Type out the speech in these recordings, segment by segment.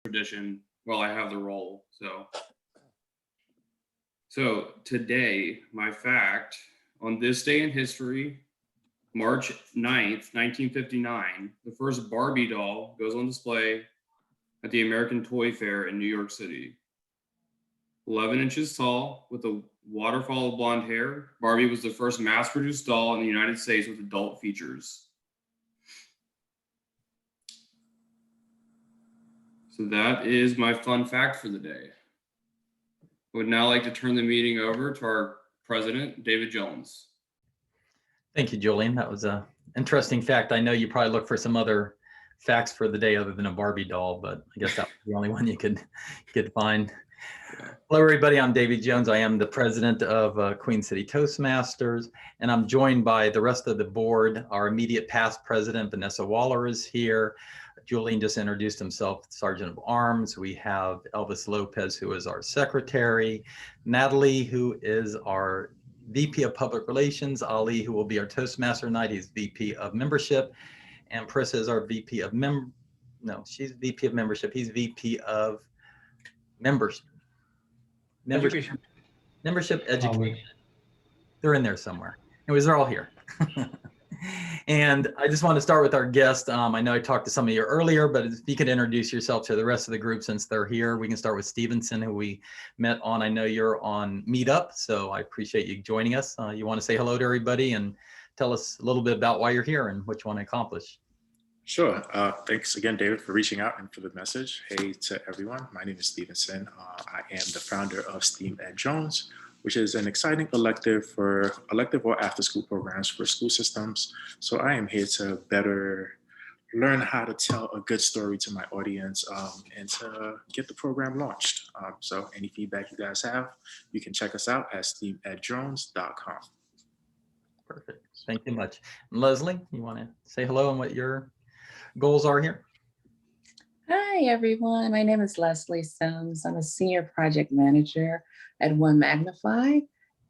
tradition while I have the role. So today, my fact on this day in history, March 9th, 1959, the first Barbie doll goes on display at the American Toy Fair in New York City. 11 inches tall with a waterfall of blonde hair, Barbie was the first mass-produced doll in the United States with adult features. So that is my fun fact for the day. I would now like to turn the meeting over to our president, David Jones. Thank you, Julian. That was an interesting fact. I know you probably look for some other facts for the day other than a Barbie doll, but I guess that was the only one you could find. Yeah. Hello, everybody. I'm David Jones. I am the president of Queen City Toastmasters, and I'm joined by the rest of the board. Our immediate past president, Vanessa Waller, is here. Julian just introduced himself, Sergeant of Arms. We have Elvis Lopez, who is our secretary, Natalie, who is our VP of Public Relations, Ali, who will be our Toastmaster tonight, he's VP of Membership, and Prissa is our VP of she's VP of Membership, he's VP of Membership Education. They're in there somewhere. Anyways, they're all here. And I just want to start with our guest. I know I talked to some of you earlier, but if you could introduce yourself to the rest of the group since they're here. We can start with Stevenson, who we met on. I know you're on Meetup, so I appreciate you joining us. You want to say hello to everybody and tell us a little bit about why you're here and what you want to accomplish. Sure. Thanks again, David, for reaching out and for the message. Hey to everyone. My name is Stevenson. I am the founder of STEAM Ed Jones, which is an exciting elective or after-school programs for school systems. So I am here to better learn how to tell a good story to my audience and to get the program launched. So any feedback you guys have, you can check us out at steamedjones.com. Perfect. Thank you much. And Leslie, you want to say hello and what your goals are here? Hi, everyone. My name is Leslie Sims. I'm a senior project manager at One Magnify.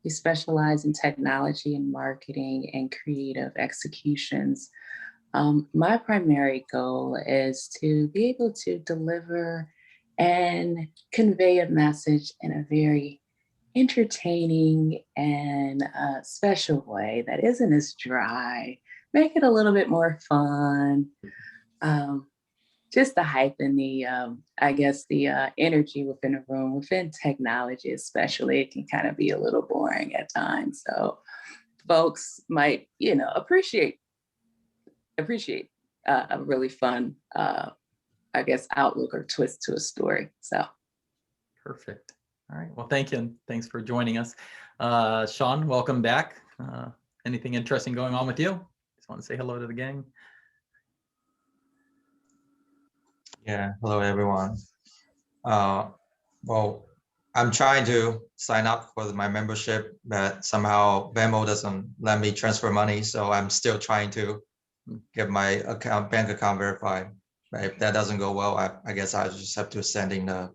We specialize in technology and marketing and creative executions. My primary goal is to be able to deliver and convey a message in a very entertaining and special way that isn't as dry. Make it a little bit more fun. Just the hype and the, energy within a room, within technology especially, it can kind of be a little boring at times. So folks might, appreciate a really fun, outlook or twist to a story. So. Perfect. All right. Well, thank you. And thanks for joining us. Sean, welcome back. Anything interesting going on with you? Just want to say hello to the gang. Yeah, hello everyone. Well, I'm trying to sign up for my membership, but somehow Venmo doesn't let me transfer money, so I'm still trying to get my bank account verified. But if that doesn't go well, I guess I just have to send in a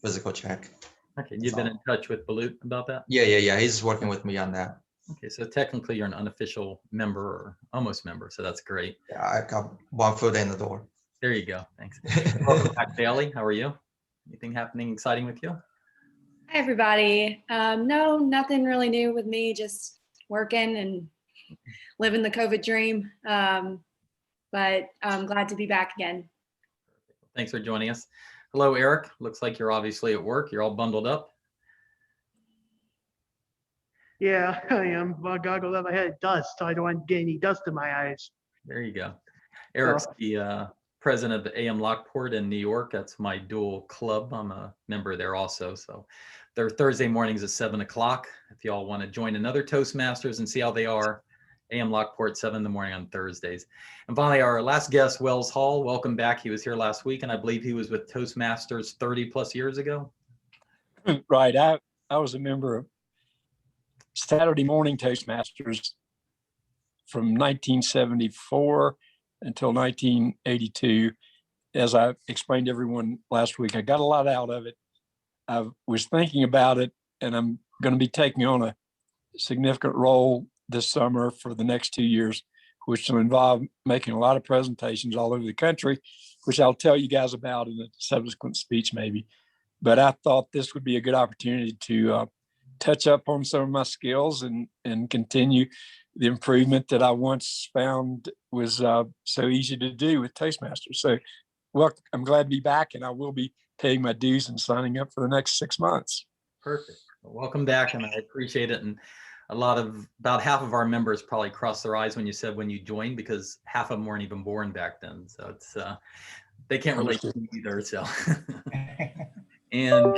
physical check. Okay, you've been in touch with Balut about that? Yeah. He's working with me on that. Okay, so technically you're an unofficial member or almost member, so that's great. Yeah, I got one foot in the door. There you go. Thanks. Welcome back, Bailey. How are you? Anything happening exciting with you? Hi, everybody. No, nothing really new with me, just working and living the COVID dream. But I'm glad to be back again. Thanks for joining us. Hello, Eric. Looks like you're obviously at work. You're all bundled up. Yeah, I am. Well, goggles up. I had dust, so I don't want to get any dust in my eyes. There you go. Eric's the president of AM Lockport in New York. That's my dual club. I'm a member there also. So they're Thursday mornings at 7 o'clock. If y'all want to join another Toastmasters and see how they are, AM Lockport, 7 in the morning on Thursdays. And finally, our last guest, Wells Hall. Welcome back. He was here last week, and I believe he was with Toastmasters 30 plus years ago. Right. I was a member of Saturday morning Toastmasters from 1974 until 1982. As I explained to everyone last week, I got a lot out of it. I was thinking about it, and I'm going to be taking on a significant role this summer for the next 2 years, which will involve making a lot of presentations all over the country, which I'll tell you guys about in a subsequent speech maybe. But I thought this would be a good opportunity to touch up on some of my skills and continue the improvement that I once found was so easy to do with Toastmasters. So, well, I'm glad to be back, and I will be paying my dues and signing up for the next 6 months. Perfect. Well, welcome back, and I appreciate it. And about half of our members probably crossed their eyes when you said when you joined, because half of them weren't even born back then. So it's they can't relate to me either. So and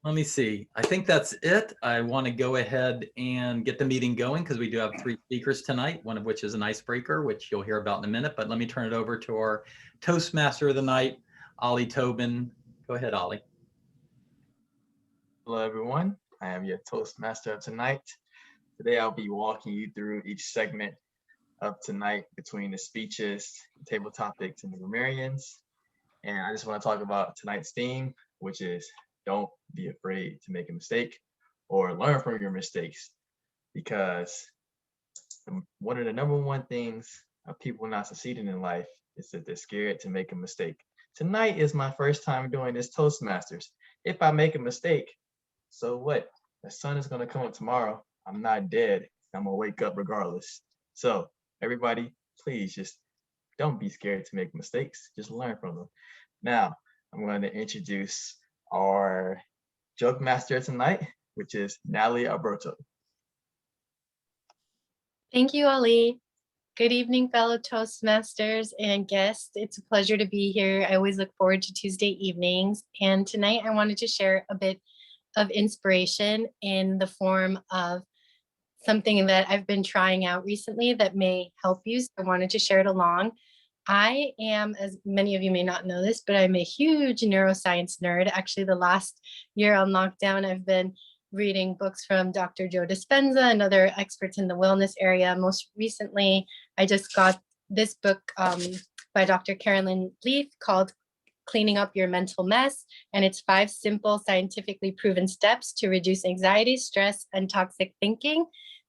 let me see. I think that's it. I want to go ahead and get the meeting going because we do have 3 speakers tonight, one of which is an icebreaker, which you'll hear about in a minute. But let me turn it over to our Toastmaster of the night, Ollie Tobin. Go ahead, Ollie. Hello, everyone. I am your Toastmaster of tonight. Today, I'll be walking you through each segment of tonight between the speeches, table topics, and the grammarians. And I just want to talk about tonight's theme, which is don't be afraid to make a mistake or learn from your mistakes, because one of the number one things of people not succeeding in life is that they're scared to make a mistake. Tonight is my first time doing this Toastmasters. If I make a mistake, so what? The sun is going to come up tomorrow. I'm not dead. I'm going to wake up regardless. So everybody, please just don't be scared to make mistakes. Just learn from them. Now, I'm going to introduce our joke master tonight, which is Natalie Alberto. Thank you, Ali. Good evening, fellow Toastmasters and guests. It's a pleasure to be here. I always look forward to Tuesday evenings. And tonight I wanted to share a bit of inspiration in the form of something that I've been trying out recently that may help you. So I wanted to share it along. I am, as many of you may not know this, but I'm a huge neuroscience nerd. Actually, the last year on lockdown, I've been reading books from Dr. Joe Dispenza and other experts in the wellness area. Most recently, I just got this book by Dr. Carolyn Leaf called Cleaning Up Your Mental Mess. And it's 5 simple, scientifically proven steps to reduce anxiety, stress, and toxic thinking.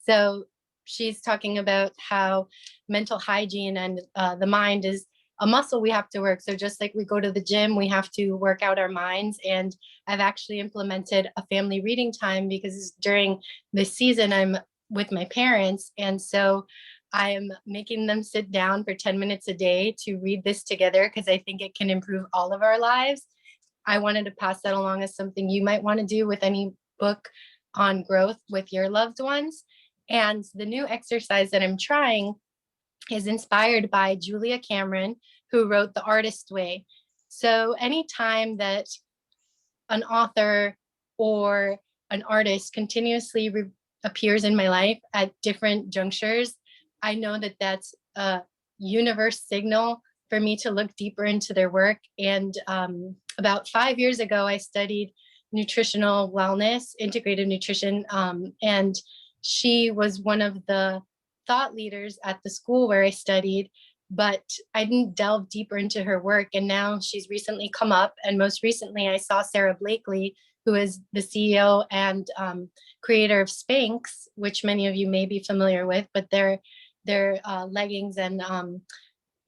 So she's talking about how mental hygiene and the mind is a muscle we have to work. So just like we go to the gym, we have to work out our minds. And I've actually implemented a family reading time because during this season, I'm with my parents. And so I am making them sit down for 10 minutes a day to read this together because I think it can improve all of our lives. I wanted to pass that along as something you might want to do with any book on growth with your loved ones. And the new exercise that I'm trying is inspired by Julia Cameron, who wrote The Artist Way. So anytime that an author or an artist continuously appears in my life at different junctures, I know that that's a universe signal for me to look deeper into their work. And about 5 years ago, I studied nutritional wellness, integrative nutrition, and she was one of the thought leaders at the school where I studied, but I didn't delve deeper into her work. And now she's recently come up. And most recently, I saw Sarah Blakely, who is the CEO and creator of Spanx, which many of you may be familiar with, but they're leggings and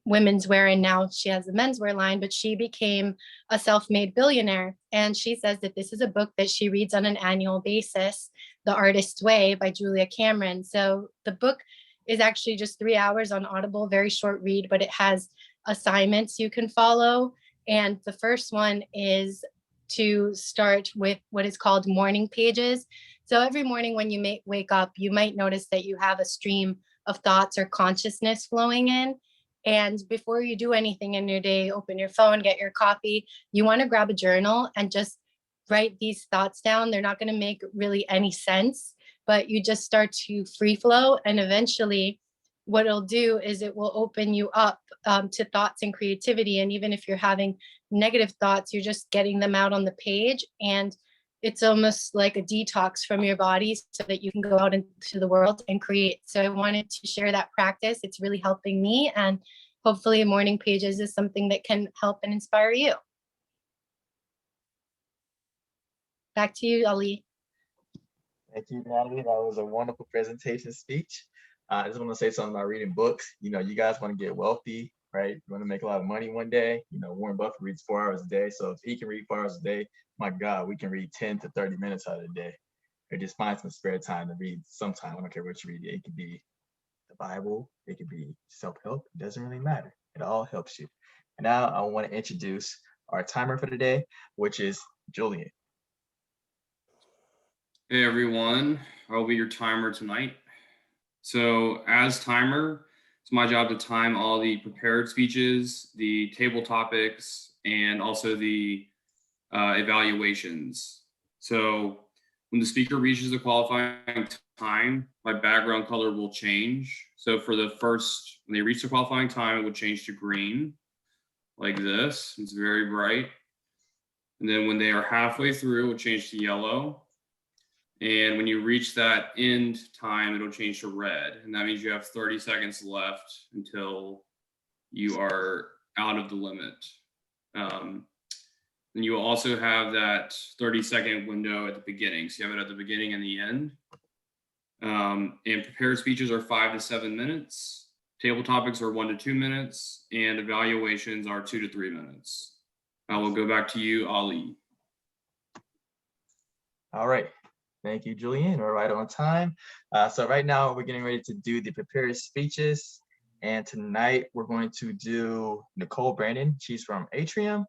women's wear, and now she has a menswear line, but she became a self-made billionaire. And she says that this is a book that she reads on an annual basis, The Artist's Way by Julia Cameron. So the book is actually just 3 hours on Audible, very short read, but it has assignments you can follow. And the first one is to start with what is called morning pages. So every morning when you wake up, you might notice that you have a stream of thoughts or consciousness flowing in. And before you do anything in your day, open your phone, get your coffee, you want to grab a journal and just write these thoughts down. They're not going to make really any sense, but you just start to free flow. And eventually what it'll do is it will open you up to thoughts and creativity. And even if you're having negative thoughts, you're just getting them out on the page. And it's almost like a detox from your body so that you can go out into the world and create. So I wanted to share that practice. It's really helping me. And hopefully morning pages is something that can help and inspire you. Back to you, Ali. Thank you, Natalie. That was a wonderful presentation speech. I just want to say something about reading books. You know, you guys want to get wealthy, right? You want to make a lot of money one day. You know, Warren Buffett reads 4 hours a day. So if he can read 4 hours a day, my God, we can read 10 to 30 minutes out of the day. Or just find some spare time to read sometime. I don't care what you read. It could be the Bible. It could be self-help. It doesn't really matter. It all helps you. And now I want to introduce our timer for the day, which is Julian. Hey everyone, I'll be your timer tonight. So as timer, it's my job to time all the prepared speeches, the table topics, and also the evaluations. So when the speaker reaches the qualifying time, my background color will change. So for the first, when they reach the qualifying time, it would change to green, like this. It's very bright. And then when they are halfway through, it will change to yellow. And when you reach that end time, it'll change to red. And that means you have 30 seconds left until you are out of the limit. And you will also have that 30-second window at the beginning. So you have it at the beginning and the end. And prepared speeches are 5 to 7 minutes. Table topics are 1 to 2 minutes. And evaluations are 2 to 3 minutes. I will go back to you, Ali. All right. Thank you, Julian. We're right on time. So right now we're getting ready to do the prepared speeches. And tonight we're going to do Nicole Brandon. She's from Atrium.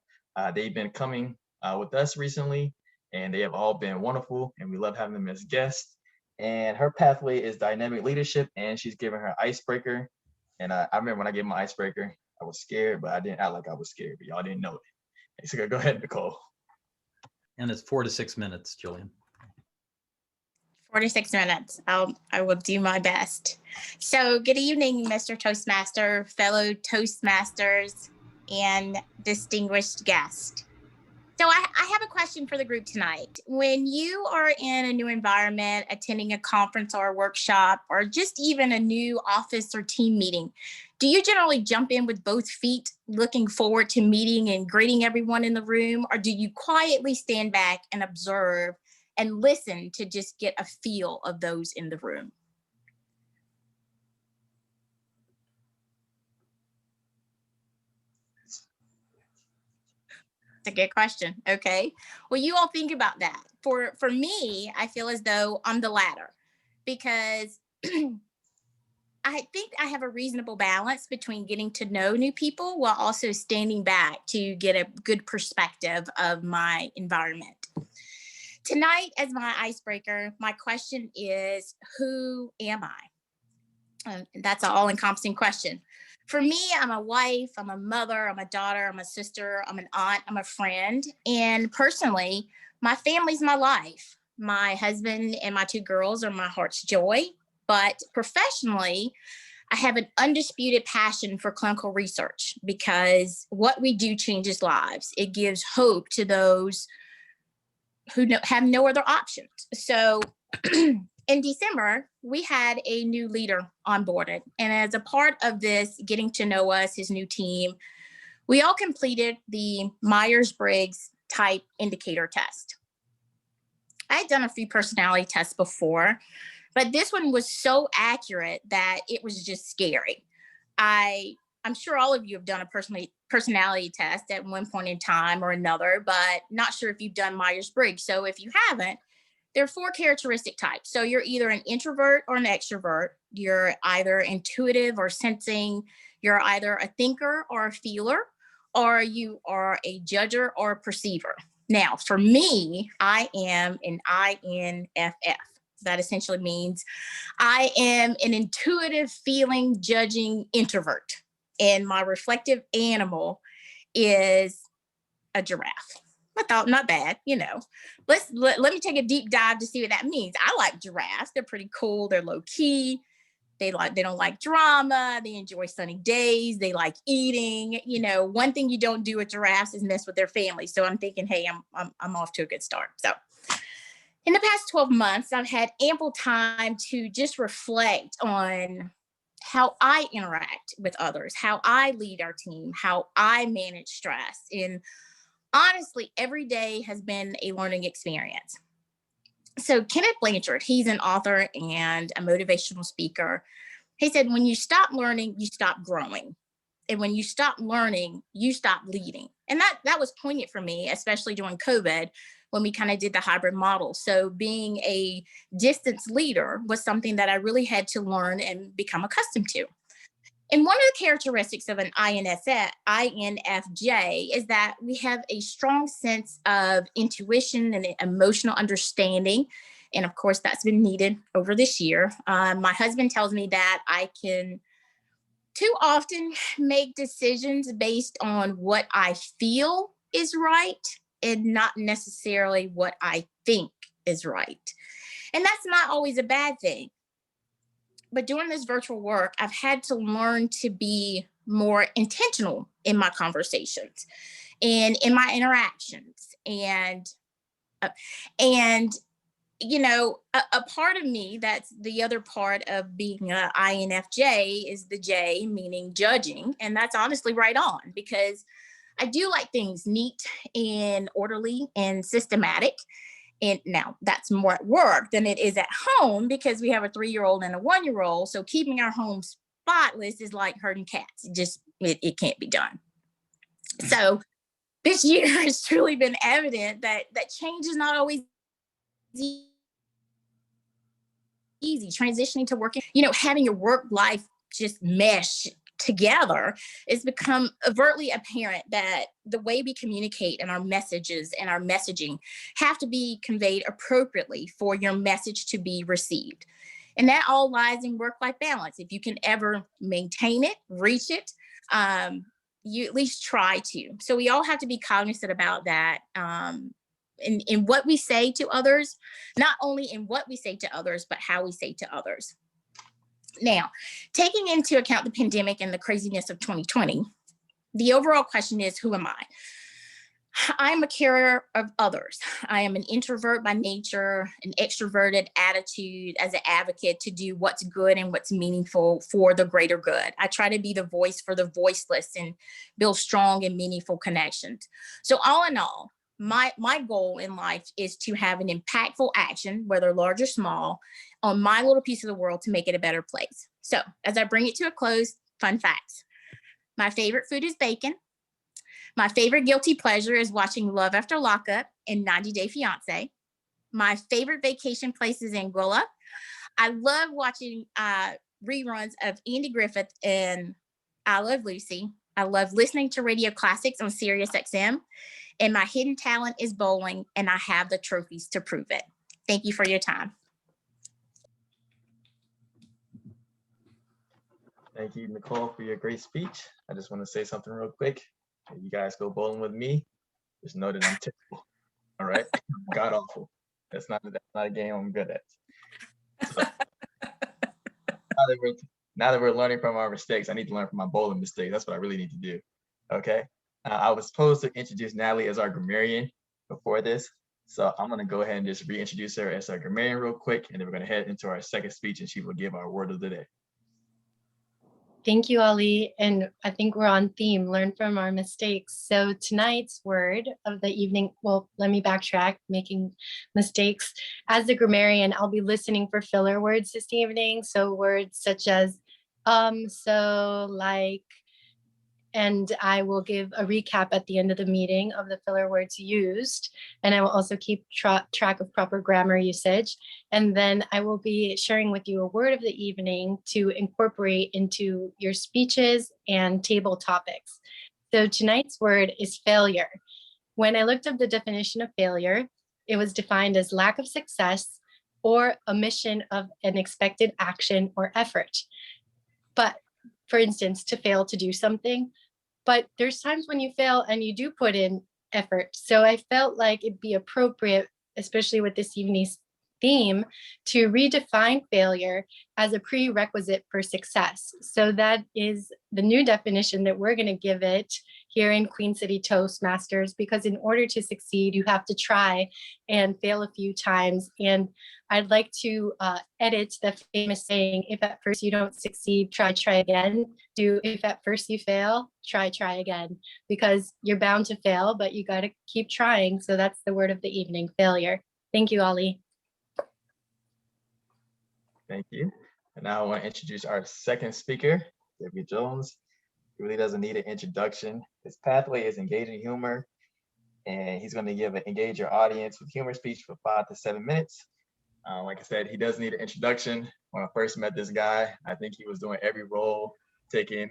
They've been coming with us recently, and they have all been wonderful, and we love having them as guests. And her pathway is dynamic leadership, and she's giving her icebreaker. And I remember when I gave my icebreaker, I was scared, but I didn't act like I was scared, but y'all didn't know it. So go ahead, Nicole. And it's 4 to 6 minutes, Julian. 46 minutes. I will do my best. So good evening, Mr. Toastmaster, fellow Toastmasters, and distinguished guest. So I have a question for the group tonight. When you are in a new environment, attending a conference or a workshop, or just even a new office or team meeting, do you generally jump in with both feet, looking forward to meeting and greeting everyone in the room, or do you quietly stand back and observe and listen to just get a feel of those in the room? It's a good question. Okay. Well, you all think about that. For me, I feel as though I'm the latter, because I think I have a reasonable balance between getting to know new people while also standing back to get a good perspective of my environment. Tonight, as my icebreaker, my question is, who am I? That's an all-encompassing question. For me, I'm a wife, I'm a mother, I'm a daughter, I'm a sister, I'm an aunt, I'm a friend. And personally, my family's my life. My husband and my 2 girls are my heart's joy. But professionally, I have an undisputed passion for clinical research, because what we do changes lives. It gives hope to those who have no other options. So in December, we had a new leader onboarded. And as a part of this, getting to know us, his new team, we all completed the Myers-Briggs type indicator test. I had done a few personality tests before, but this one was so accurate that it was just scary. I'm sure all of you have done a personality test at one point in time or another, but not sure if you've done Myers-Briggs. So if you haven't, there are 4 characteristic types. So you're either an introvert or an extrovert. You're either intuitive or sensing. You're either a thinker or a feeler, or you are a judger or a perceiver. Now, for me, I am an INFF. That essentially means I am an intuitive, feeling, judging introvert. And my reflective animal is a giraffe. I thought, not bad, you know. Let me take a deep dive to see what that means. I like giraffes. They're pretty cool. They're low key. They don't like drama. They enjoy sunny days. They like eating. You know, one thing you don't do with giraffes is mess with their family. So I'm thinking, hey, I'm off to a good start. So in the past 12 months, I've had ample time to just reflect on how I interact with others, how I lead our team, how I manage stress. And honestly, every day has been a learning experience. So Kenneth Blanchard, he's an author and a motivational speaker. He said, when you stop learning, you stop growing. And when you stop learning, you stop leading. And that was poignant for me, especially during COVID, when we kind of did the hybrid model. So being a distance leader was something that I really had to learn and become accustomed to. And one of the characteristics of an INFJ is that we have a strong sense of intuition and emotional understanding. And of course, that's been needed over this year. My husband tells me that I can too often make decisions based on what I feel is right and not necessarily what I think is right. And that's not always a bad thing. But doing this virtual work, I've had to learn to be more intentional in my conversations and in my interactions. And you know, a part of me, that's the other part of being an INFJ, is the J, meaning judging. And that's honestly right on, because I do like things neat and orderly and systematic. And now that's more at work than it is at home, because we have a 3-year-old and a 1-year-old. So keeping our home spotless is like herding cats. It can't be done. So this year has truly been evident that change is not always easy. Transitioning to working, you know, having your work life just mesh together, it's become overtly apparent that the way we communicate and our messages and our messaging have to be conveyed appropriately for your message to be received. And that all lies in work-life balance. If you can ever maintain it, reach it, you at least try to. So we all have to be cognizant about that. In what we say to others, not only in what we say to others, but how we say to others. Now, taking into account the pandemic and the craziness of 2020, the overall question is, who am I? I'm a carer of others. I am an introvert by nature, an extroverted attitude as an advocate to do what's good and what's meaningful for the greater good. I try to be the voice for the voiceless and build strong and meaningful connections. So all in all, my goal in life is to have an impactful action, whether large or small, on my little piece of the world to make it a better place. So as I bring it to a close, fun facts. My favorite food is bacon. My favorite guilty pleasure is watching Love After Lockup and 90 Day Fiance. My favorite vacation place is Anguilla. I love watching reruns of Andy Griffith and I Love Lucy. I love listening to radio classics on Sirius XM. And my hidden talent is bowling, and I have the trophies to prove it. Thank you for your time. Thank you, Nicole, for your great speech. I just want to say something real quick. If you guys go bowling with me, just know that I'm terrible. All right, god awful. That's not a game I'm good at. So, now that we're learning from our mistakes, I need to learn from my bowling mistakes. That's what I really need to do. Okay. I was supposed to introduce Natalie as our grammarian before this, so I'm going to go ahead and just reintroduce her as our grammarian real quick, and then we're going to head into our second speech, and she will give our word of the day. Thank you, Ali. And I think we're on theme, learn from our mistakes. So tonight's word of the evening, well, let me backtrack, making mistakes. As a grammarian, I'll be listening for filler words this evening. So words such as, so, like, and I will give a recap at the end of the meeting of the filler words used. And I will also keep track of proper grammar usage. And then I will be sharing with you a word of the evening to incorporate into your speeches and table topics. So tonight's word is failure. When I looked up the definition of failure, it was defined as lack of success or omission of an expected action or effort. But for instance, to fail to do something. But there's times when you fail and you do put in effort. So I felt like it'd be appropriate, especially with this evening's theme, to redefine failure as a prerequisite for success. So that is the new definition that we're going to give it here in Queen City Toastmasters, because in order to succeed, you have to try and fail a few times. And I'd like to edit the famous saying, if at first you don't succeed, try again. If at first you fail, try again, because you're bound to fail, but you got to keep trying. So that's the word of the evening, failure. Thank you, Ali. Thank you. And now I want to introduce our second speaker, Debbie Jones. He really doesn't need an introduction. His pathway is engaging humor, and he's going to engage your audience with humor speech for 5 to 7 minutes. Like I said, he does need an introduction. When I first met this guy, I think he was doing every role taking.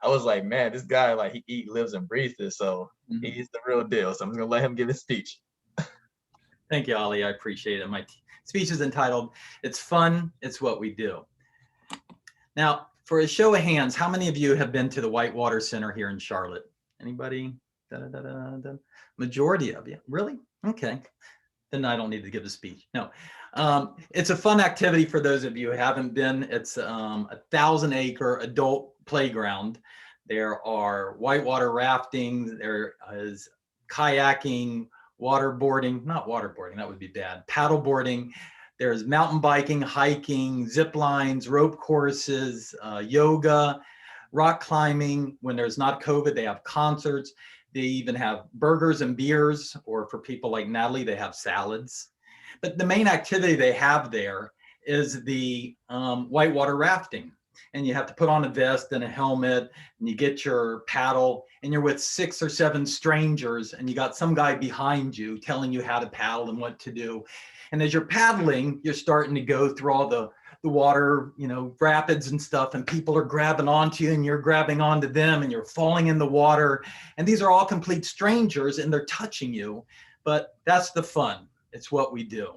I was like, man, this guy, like, he eat, lives, and breathes this, so he's the real deal. So I'm just gonna let him give his speech. Thank you, Ali. I appreciate it. My speech is entitled, "It's Fun, It's What We Do." Now, for a show of hands, how many of you have been to the Whitewater Center here in Charlotte? Anybody? Majority of you. Really? Okay. Then I don't need to give a speech. No. It's a fun activity for those of you who haven't been. It's a 1,000-acre adult playground. There are whitewater rafting. There is kayaking, waterboarding, not waterboarding, that would be bad, paddleboarding. There's mountain biking, hiking, zip lines, rope courses, yoga, rock climbing. When there's not COVID, they have concerts. They even have burgers and beers, or for people like Natalie, they have salads. But the main activity they have there is the whitewater rafting. And you have to put on a vest and a helmet, and you get your paddle, and you're with 6 or 7 strangers, and you got some guy behind you telling you how to paddle and what to do. And as you're paddling, you're starting to go through all the water, you know, rapids and stuff, and people are grabbing onto you, and you're grabbing onto them, and you're falling in the water. And these are all complete strangers, and they're touching you. But that's the fun. It's what we do.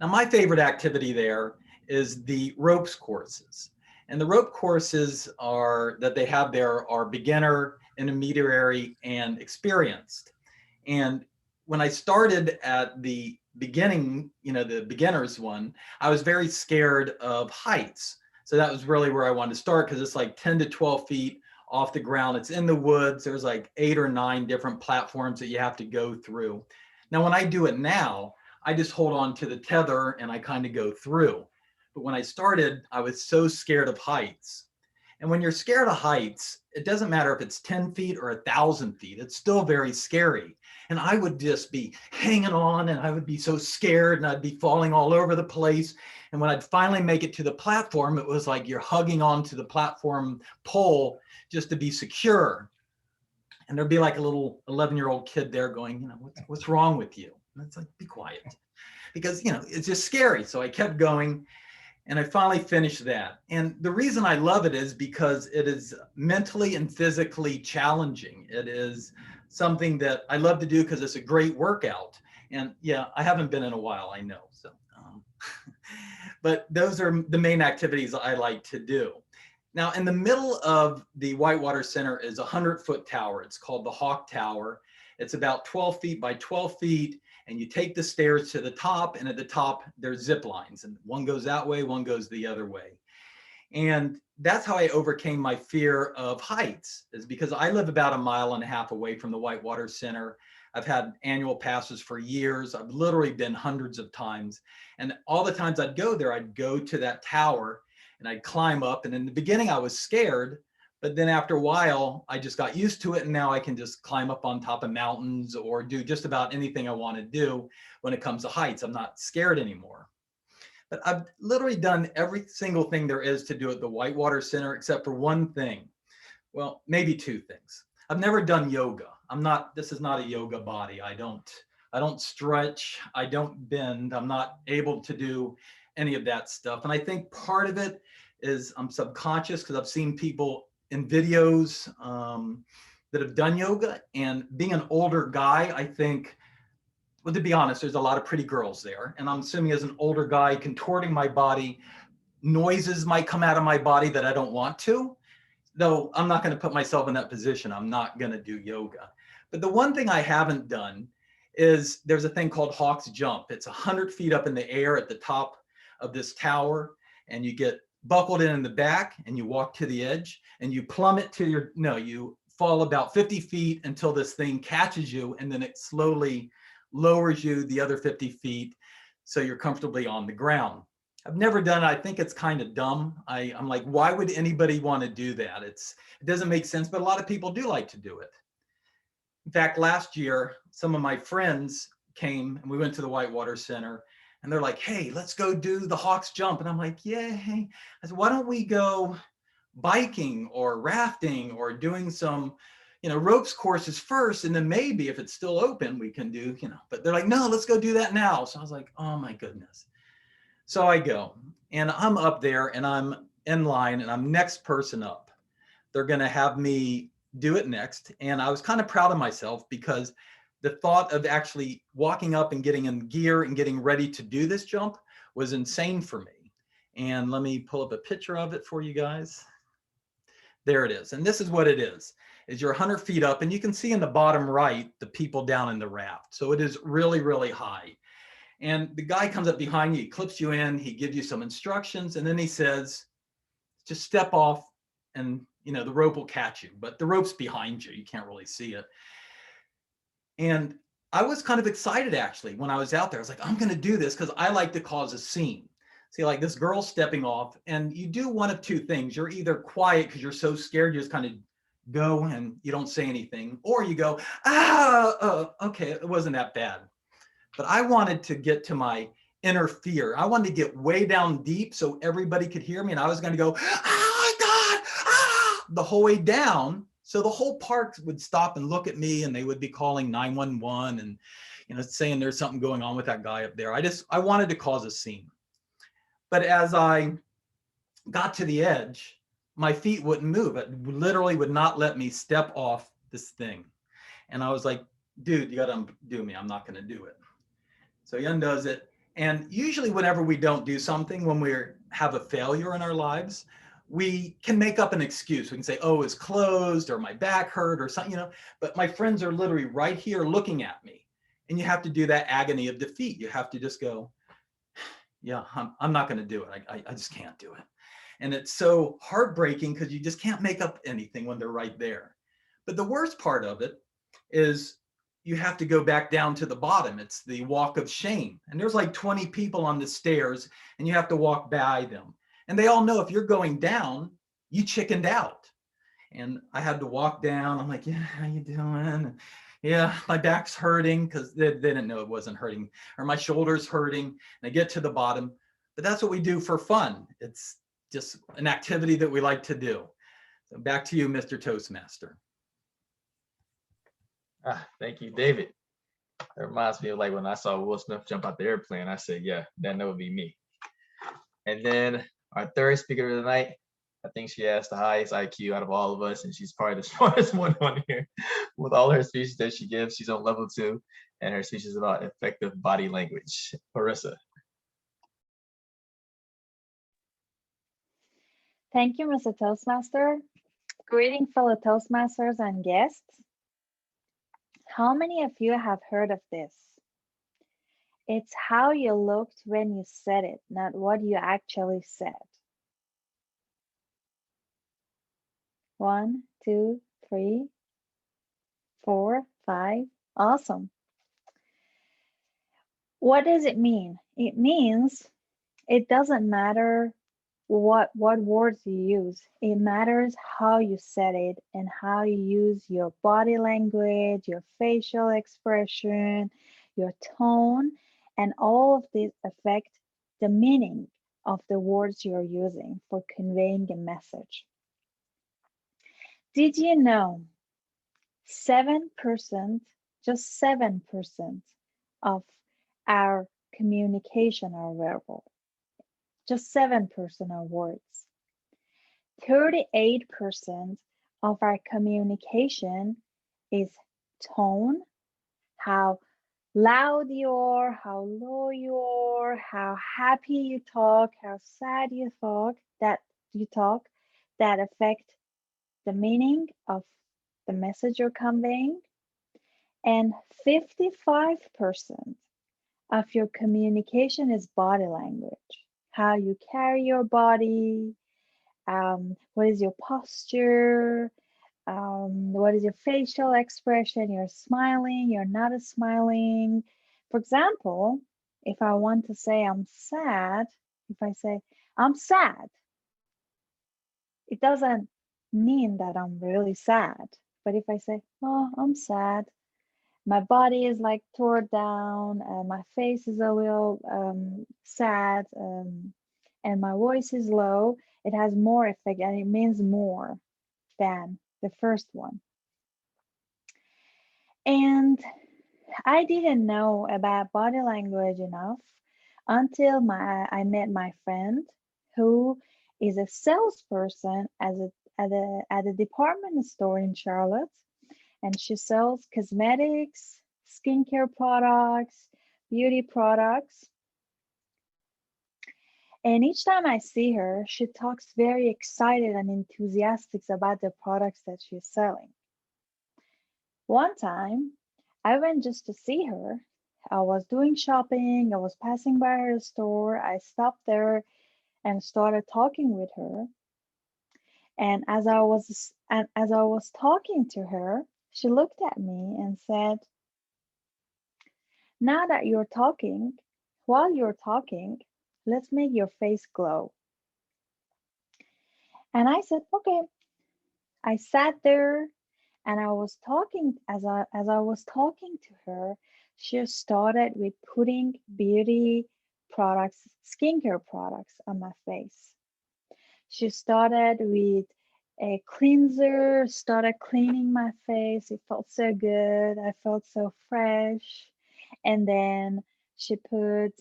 Now, my favorite activity there is the ropes courses. And the rope courses that they have there are beginner, intermediary, and experienced. And when I started at the beginning, you know, the beginners one, I was very scared of heights. So that was really where I wanted to start, because it's like 10 to 12 feet off the ground. It's in the woods. There's like 8 or 9 different platforms that you have to go through. Now, when I do it now, I just hold on to the tether and I kind of go through. But when I started, I was so scared of heights. And when you're scared of heights, it doesn't matter if it's 10 feet or 1,000 feet, it's still very scary. And I would just be hanging on, and I would be so scared, and I'd be falling all over the place. And when I'd finally make it to the platform, it was like you're hugging onto the platform pole just to be secure. And there'd be like a little 11-year-old kid there going, you know, what's wrong with you? And it's like, be quiet. Because, you know, it's just scary. So I kept going. And I finally finished that. And the reason I love it is because it is mentally and physically challenging. It is something that I love to do because it's a great workout. And yeah, I haven't been in a while, I know. So, but those are the main activities I like to do. Now, in the middle of the Whitewater Center is a 100-foot tower. It's called the Hawk Tower. It's about 12 feet by 12 feet. And you take the stairs to the top, and at the top, there's zip lines. And one goes that way, one goes the other way. And that's how I overcame my fear of heights, is because I live about 1.5 miles away from the Whitewater Center. I've had annual passes for years. I've literally been hundreds of times. And all the times I'd go there, I'd go to that tower, and I'd climb up. And in the beginning, I was scared. But then after a while, I just got used to it, and now I can just climb up on top of mountains or do just about anything I want to do when it comes to heights. I'm not scared anymore. But I've literally done every single thing there is to do at the Whitewater Center except for one thing. Well, maybe 2 things. I've never done yoga. This is not a yoga body. I don't stretch. I don't bend. I'm not able to do any of that stuff. And I think part of it is I'm subconscious, because I've seen people in videos that have done yoga, and being an older guy, I think, well, to be honest, there's a lot of pretty girls there. And I'm assuming as an older guy contorting my body, noises might come out of my body that I don't want to, though I'm not going to put myself in that position. I'm not going to do yoga. But the one thing I haven't done is there's a thing called Hawk's Jump. It's 100 feet up in the air at the top of this tower, and you get buckled in the back, and you walk to the edge, and you plummet to you fall about 50 feet until this thing catches you, and then it slowly lowers you the other 50 feet so you're comfortably on the ground. I've never done it. I think it's kind of dumb. I'm like, why would anybody want to do that? It doesn't make sense, but a lot of people do like to do it. In fact, last year, some of my friends came, and we went to the Whitewater Center, and they're like, hey, let's go do the Hawk's Jump. And I'm like, yay. I said, why don't we go biking or rafting or doing some, ropes courses first. And then maybe if it's still open, we can do, but they're like, no, let's go do that now. So I was like, oh my goodness. So I go and I'm up there and I'm in line and I'm next person up. They're going to have me do it next. And I was kind of proud of myself because the thought of actually walking up and getting in gear and getting ready to do this jump was insane for me. And let me pull up a picture of it for you guys. There it is. And this is what it is you're 100 feet up and you can see in the bottom right, the people down in the raft. So it is really, really high. And the guy comes up behind you, he clips you in, he gives you some instructions, and then he says, just step off and the rope will catch you, but the rope's behind you. You can't really see it. And I was kind of excited actually when I was out there. I was like, I'm going to do this because I like to cause a scene. See, like this girl stepping off, and you do one of two things. You're either quiet because you're so scared, you just kind of go and you don't say anything, or you go, okay, it wasn't that bad. But I wanted to get to my inner fear. I wanted to get way down deep so everybody could hear me. And I was going to go, oh my God, the whole way down. So the whole park would stop and look at me and they would be calling 911 and, saying there's something going on with that guy up there. I wanted to cause a scene. But as I got to the edge, my feet wouldn't move. It literally would not let me step off this thing. And I was like, dude, you got to undo me. I'm not going to do it. So he undoes it. And usually whenever we don't do something, when we have a failure in our lives, we can make up an excuse. We can say, oh, it's closed or my back hurt or something, but my friends are literally right here looking at me. And you have to do that agony of defeat. You have to just go, yeah, I'm not going to do it. I just can't do it. And it's so heartbreaking because you just can't make up anything when they're right there. But the worst part of it is you have to go back down to the bottom. It's the walk of shame. And there's like 20 people on the stairs and you have to walk by them. And they all know if you're going down, you chickened out. And I had to walk down. I'm like, yeah, how you doing? Yeah, my back's hurting because they didn't know it wasn't hurting, or my shoulder's hurting. And I get to the bottom. But that's what we do for fun. It's just an activity that we like to do. So back to you, Mr. Toastmaster. Thank you, David. It reminds me of like when I saw Will Smith jump out the airplane. I said, yeah, that would be me. And then our third speaker of the night, I think she has the highest IQ out of all of us, and she's probably the smartest one on here. With all her speeches that she gives, she's on level 2, and her speech is about effective body language. Marissa. Thank you, Mr. Toastmaster. Greeting fellow Toastmasters and guests. How many of you have heard of this? It's how you looked when you said it, not what you actually said. 1, 2, 3, 4, 5. Awesome. What does it mean? It means it doesn't matter what words you use. It matters how you said it and how you use your body language, your facial expression, your tone, and all of these affect the meaning of the words you're using for conveying a message. Did you know 7%, just 7% of our communication are verbal? Just 7% are words. 38% of our communication is tone, how loud you are, how low you are, how happy you talk, how sad you talk, that affect the meaning of the message you're conveying. And 55% of your communication is body language. How you carry your body, what is your posture, what is your facial expression, you're smiling, you're not smiling. For example, if I want to say I'm sad, if I say I'm sad, it doesn't mean that I'm really sad. But if I say, oh, I'm sad, my body is like tore down, my face is a little sad, and my voice is low, it has more effect and it means more than the first one. And I didn't know about body language enough until I met my friend who is a salesperson at a department store in Charlotte, and she sells cosmetics, skincare products, beauty products. And each time I see her, she talks very excited and enthusiastic about the products that she's selling. One time, I went just to see her. I was doing shopping, I was passing by her store. I stopped there and started talking with her. And as I was talking to her, she looked at me and said, "Now that you're talking, while you're talking, let's make your face glow." And I said, "Okay." I sat there and I was talking. As I was talking to her, she started with putting beauty products, skincare products on my face. She started with a cleanser, started cleaning my face. It felt so good. I felt so fresh. And then she put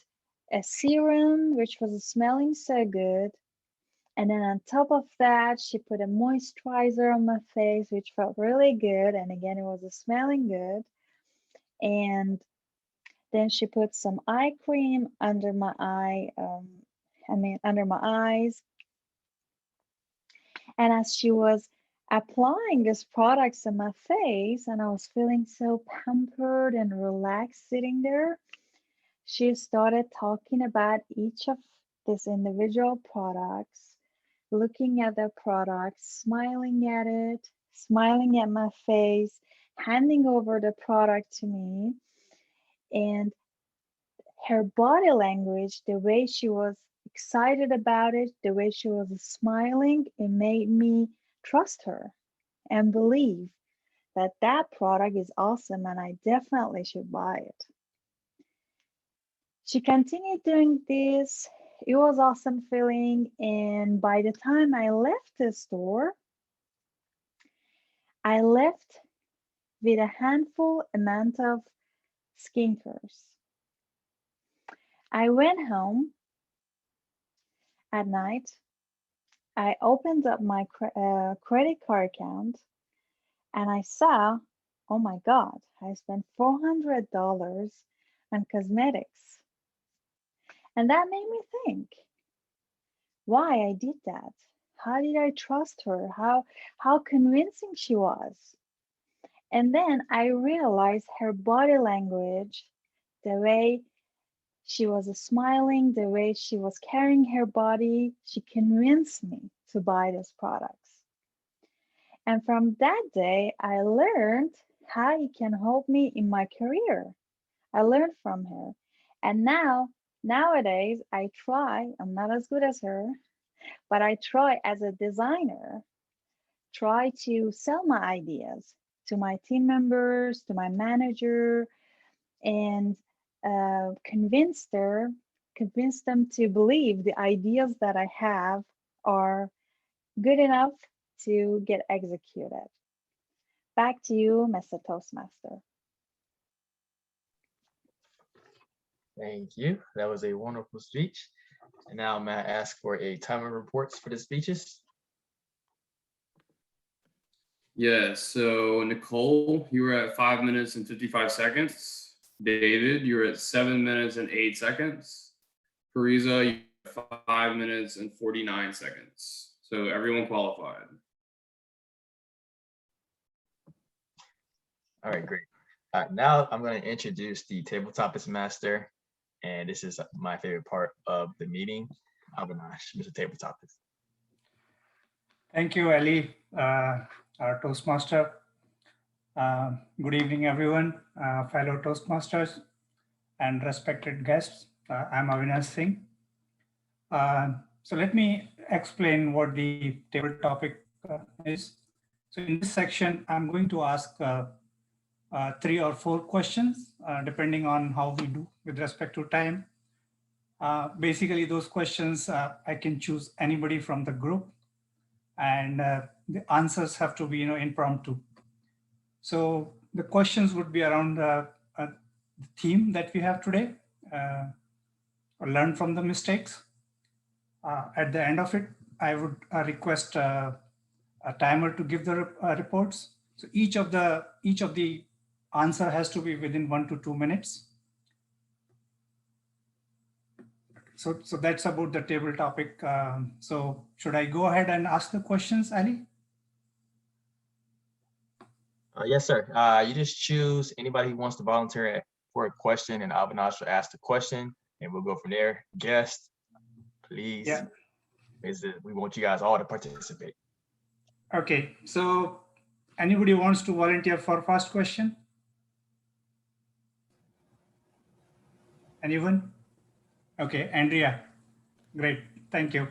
a serum, which was smelling so good. And then on top of that, she put a moisturizer on my face, which felt really good. And again, it was smelling good. And then she put some eye cream under my under my eyes. And as she was applying these products on my face, and I was feeling so pampered and relaxed sitting there, she started talking about each of these individual products, looking at the product, smiling at it, smiling at my face, handing over the product to me. And her body language, the way she was excited about it, the way she was smiling, it made me trust her and believe that that product is awesome and I definitely should buy it. She continued doing this. It was awesome feeling. And by the time I left the store, I left with a handful amount of skincares. I went home at night. I opened up my credit card account and I saw, oh my God, I spent $400 on cosmetics. And that made me think why I did that. How did I trust her? How convincing she was. And then I realized her body language, the way she was smiling, the way she was carrying her body, she convinced me to buy these products. And from that day, I learned how it can help me in my career. I learned from her. And nowadays, I try, I'm not as good as her, but I try as a designer, try to sell my ideas to my team members, to my manager, and convince them to believe the ideas that I have are good enough to get executed. Back to you, Mr. Toastmaster. Thank you. That was a wonderful speech. And now may I ask for a timer reports for the speeches? Yes. So Nicole, you were at 5 minutes and 55 seconds. David, you're at 7 minutes and 8 seconds. Pariza, you're at 5 minutes and 49 seconds. So everyone qualified. All right, great. Now I'm going to introduce the table topics master, and this is my favorite part of the meeting. Avinash, Mr. Table Topics. Thank you, Ali, our Toastmaster. Good evening, everyone, fellow Toastmasters and respected guests. I'm Avinash Singh. So let me explain what the table topic is. So in this section, I'm going to ask 3 or 4 questions, depending on how we do with respect to time. Basically, those questions, I can choose anybody from the group, and the answers have to be, impromptu. So the questions would be around the theme that we have today, or learn from the mistakes. At the end of it, I would request a timer to give the reports. So each of the answer has to be within 1 to 2 minutes. So that's about the table topic. So should I go ahead and ask the questions, Ali? Yes, sir. You just choose anybody who wants to volunteer for a question, and Avinash will ask the question, and we'll go from there. Guest, please. Yeah. We want you guys all to participate. Okay. So anybody wants to volunteer for first question? Anyone? Okay, Andrea. Great. Thank you.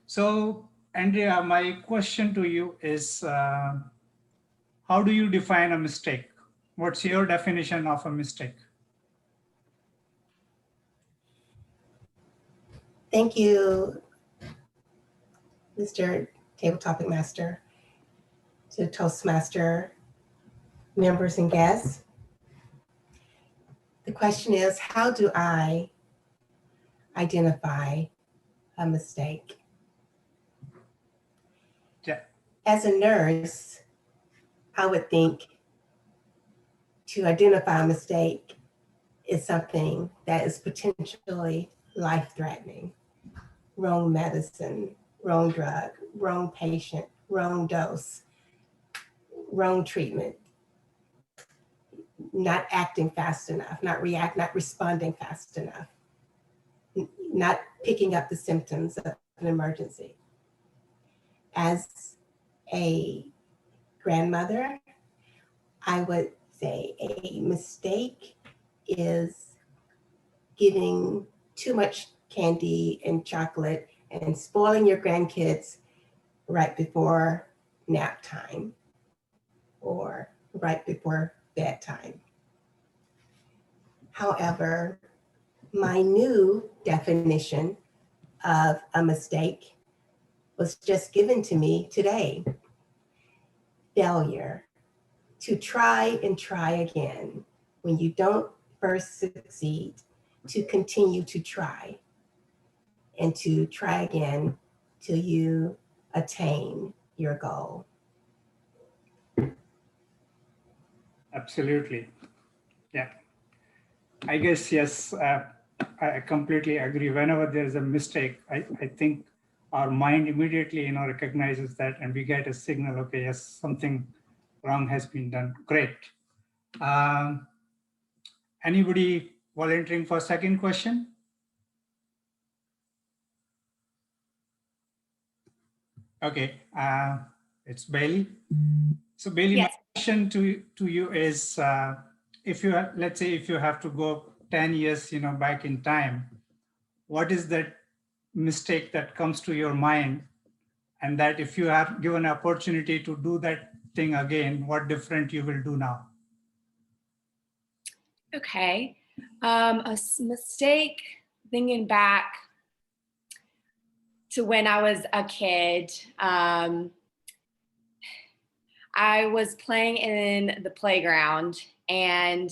So Andrea, my question to you is, how do you define a mistake? What's your definition of a mistake? Thank you, Mr. Table Topic Master, to Toastmaster members and guests. The question is, how do I identify a mistake? Yeah. As a nurse, I would think to identify a mistake is something that is potentially life-threatening. Wrong medicine, wrong drug, wrong patient, wrong dose, wrong treatment, not acting fast enough, not responding fast enough, not picking up the symptoms of an emergency. As a grandmother, I would say a mistake is giving too much candy and chocolate and spoiling your grandkids right before nap time or right before bedtime. However, my new definition of a mistake was just given to me today. Failure. To try and try again. When you don't first succeed, to continue to try and to try again till you attain your goal. Absolutely. Yeah. I guess, yes, I completely agree. Whenever there's a mistake, I think our mind immediately, recognizes that, and we get a signal, okay, yes, something wrong has been done. Great. Anybody volunteering for second question? Okay, it's Bailey. So Bailey, Yes. my question to you is, if you let's say if you have to go 10 years, back in time, what is that mistake that comes to your mind, and that if you are given an opportunity to do that thing again, what different you will do now? Okay. Mistake, thinking back to when I was a kid, I was playing in the playground, and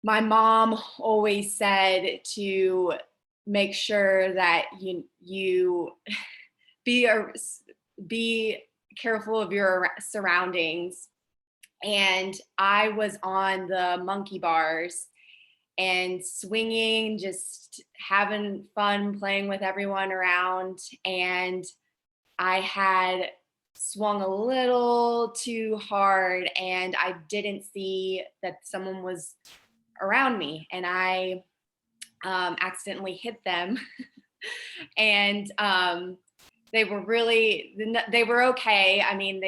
my mom always said to make sure that you be careful of your surroundings. And I was on the monkey bars and swinging, just having fun playing with everyone around. And I had swung a little too hard, and I didn't see that someone was around me, and I accidentally hit them. And they were okay. I mean,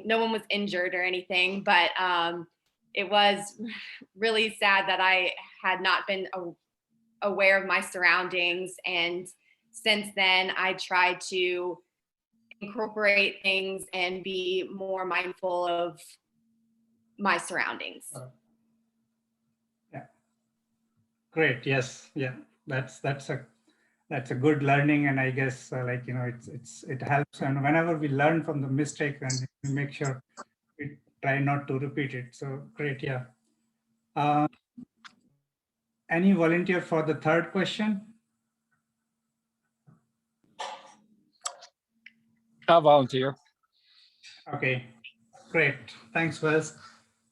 no one was injured or anything, but it was really sad that I had not been aware of my surroundings. And since then, I tried to incorporate things and be more mindful of my surroundings. Yeah. Great. Yes. Yeah. that's a good learning, and I guess it helps. And whenever we learn from the mistake, and we make sure we try not to repeat it. So great, yeah. Any volunteer for the third question? I'll volunteer. Okay, great. Thanks, Wes.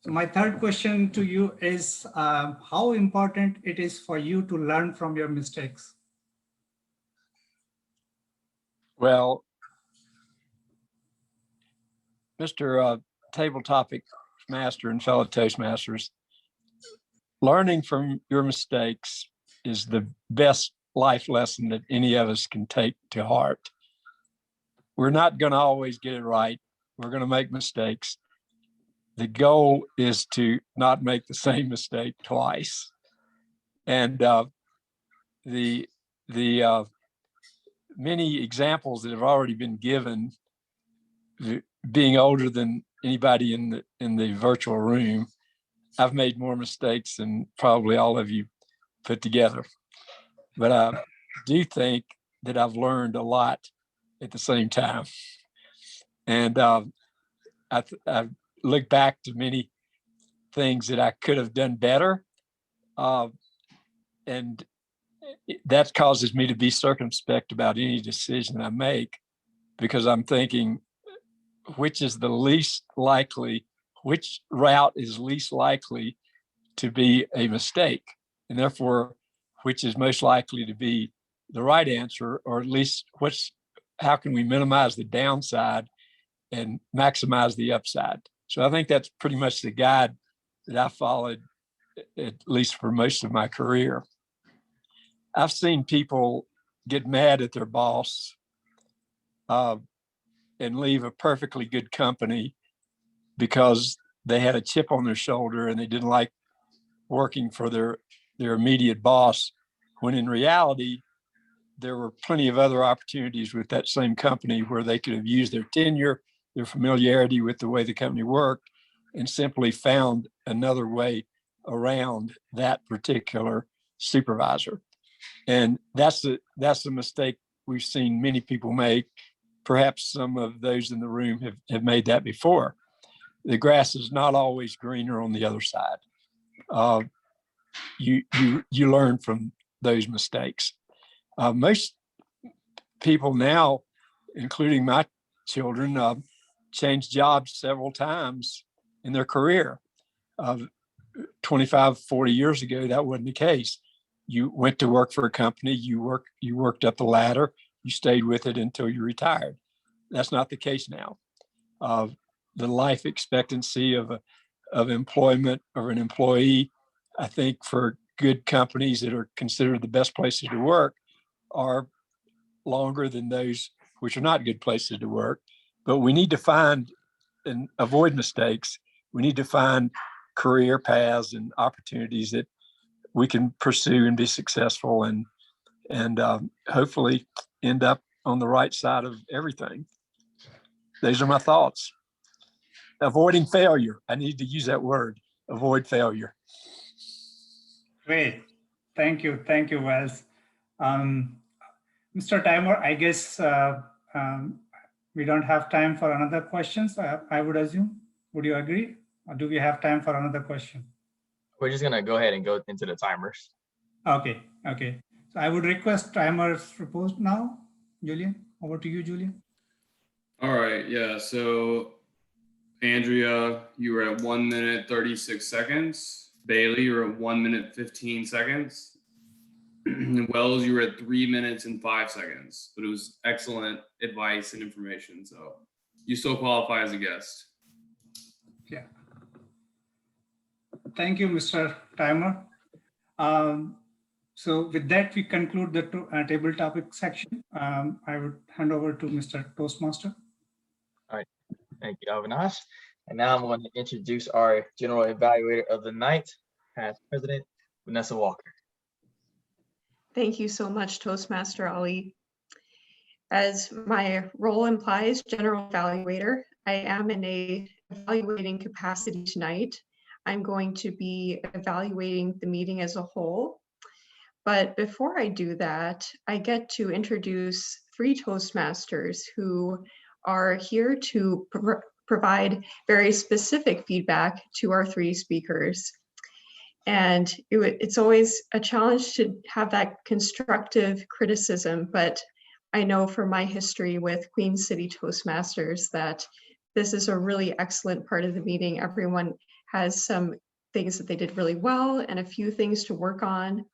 So my third question to you is how important it is for you to learn from your mistakes? Well, Mr. Table Topic Master and fellow Toastmasters, learning from your mistakes is the best life lesson that any of us can take to heart. We're not going to always get it right. We're going to make mistakes. The goal is to not make the same mistake twice. And the many examples that have already been given, being older than anybody in the virtual room, I've made more mistakes than probably all of you put together. But I do think that I've learned a lot at the same time. And I look back to many things that I could have done better. And that causes me to be circumspect about any decision I make, because I'm thinking, which route is least likely to be a mistake, and therefore which is most likely to be the right answer, or at least how can we minimize the downside and maximize the upside. So I think that's pretty much the guide that I followed, at least for most of my career. I've seen people get mad at their boss and leave a perfectly good company because they had a chip on their shoulder and they didn't like working for their immediate boss, when in reality, there were plenty of other opportunities with that same company where they could have used their tenure, their familiarity with the way the company worked, and simply found another way around that particular supervisor. And that's the mistake we've seen many people make. Perhaps some of those in the room have made that before. The grass is not always greener on the other side. You learn from those mistakes. Most people now, including my children, change jobs several times in their career. 25, 40 years ago, that wasn't the case. You went to work for a company, you worked up the ladder, you stayed with it until you retired. That's not the case now. The life expectancy of employment of an employee, I think, for good companies that are considered the best places to work, are longer than those which are not good places to work. But we need to find and avoid mistakes. We need to find career paths and opportunities that we can pursue and be successful and hopefully end up on the right side of everything. Those are my thoughts. Avoiding failure. I need to use that word. Avoid failure. Great. Thank you, Wes. Mr. Timer, I guess we don't have time for another question, so I would assume. Would you agree? Or do we have time for another question? We're just gonna go ahead and go into the timers. Okay. So I would request timers proposed now. Julian, over to you, Julian. All right, yeah, so Andrea, you were at 1 minute, 36 seconds. Bailey, you were at 1 minute, 15 seconds. Wells, you were at 3 minutes and 5 seconds, but it was excellent advice and information. So you still qualify as a guest. Yeah. Thank you, Mr. Timer. So with that, we conclude the table topic section. I would hand over to Mr. Toastmaster. All right, thank you, Avinash. And now I'm going to introduce our general evaluator of the night, past president, Vanessa Walker. Thank you so much, Toastmaster Ali. As my role implies, general evaluator, I am in a evaluating capacity tonight. I'm going to be evaluating the meeting as a whole, But before I do that, I get to introduce 3 Toastmasters who are here to provide very specific feedback to our 3 speakers. And it's always a challenge to have that constructive criticism, but I know from my history with Queen City Toastmasters that this is a really excellent part of the meeting. Everyone has some things that they did really well and a few things to work on.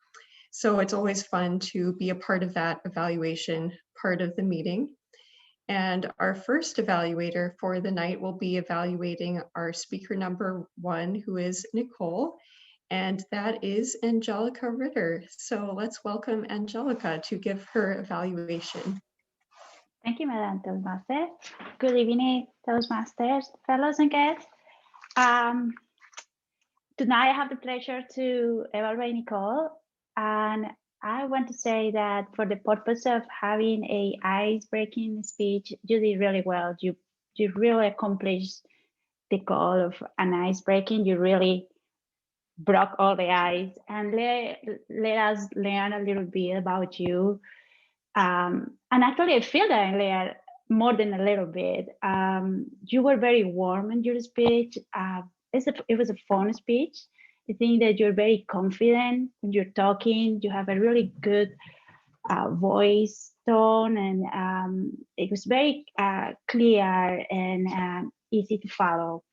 So it's always fun to be a part of that evaluation part of the meeting. And our first evaluator for the night will be evaluating our speaker number 1, who is Nicole, and that is Angelica Ritter. So let's welcome Angelica to give her evaluation. Thank you, Madam Toastmaster. Good evening, Toastmasters, fellows and guests. Tonight I have the pleasure to evaluate Nicole, and I want to say that for the purpose of having a ice-breaking speech, you did really well. You really accomplished the goal of an ice-breaking. You really broke all the ice and let us learn a little bit about you. And actually, I feel that I learned more than a little bit. You were very warm in your speech. It was a fun speech. I think that you're very confident when you're talking. You have a really good voice tone, and it was very clear and easy to follow.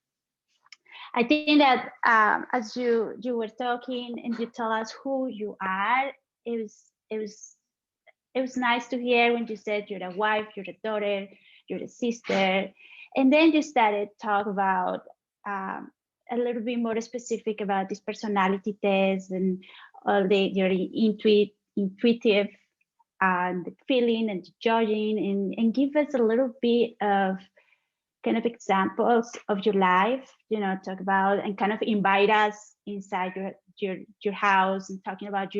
I think that as you were talking and you tell us who you are, it was nice to hear when you said you're a wife, you're a daughter, you're a sister, and then you started to talk about a little bit more specific about this personality test and all your intuitive and the feeling and the judging, and give us a little bit of kind of examples of your life, talk about and kind of invite us inside your house and talking about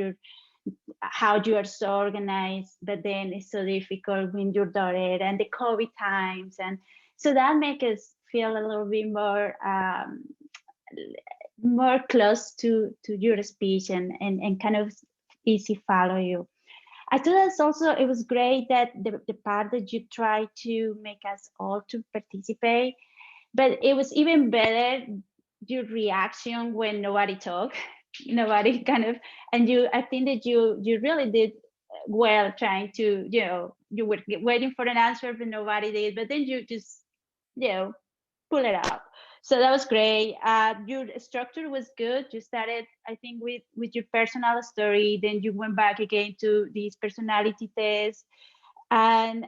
how you are so organized, but then it's so difficult when your daughter and the COVID times. And so that makes us feel a little bit more close to your speech and kind of easy follow you. I thought it was great that the part that you tried to make us all to participate, but it was even better your reaction when nobody talked, nobody kind of, and I think that you really did well trying to, you were waiting for an answer, but nobody did, but then you just, pull it out. So that was great. Your structure was good. You started, I think, with your personal story. Then you went back again to these personality tests. And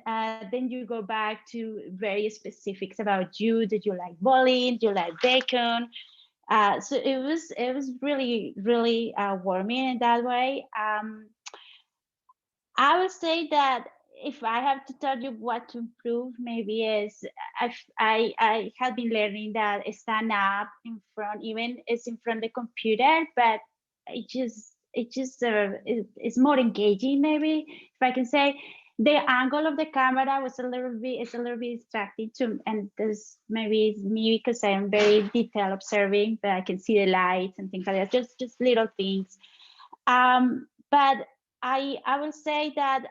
then you go back to very specifics about you, that you like bowling, you like bacon. So it was really, really warming in that way. I would say that if I have to tell you what to improve, maybe is I have been learning that stand up in front, even it's in front of the computer, but it's more engaging. Maybe if I can say, the angle of the camera was a little bit distracting too, and this maybe is me because I'm very detail observing, but I can see the lights and things like that. Just little things. But I will say that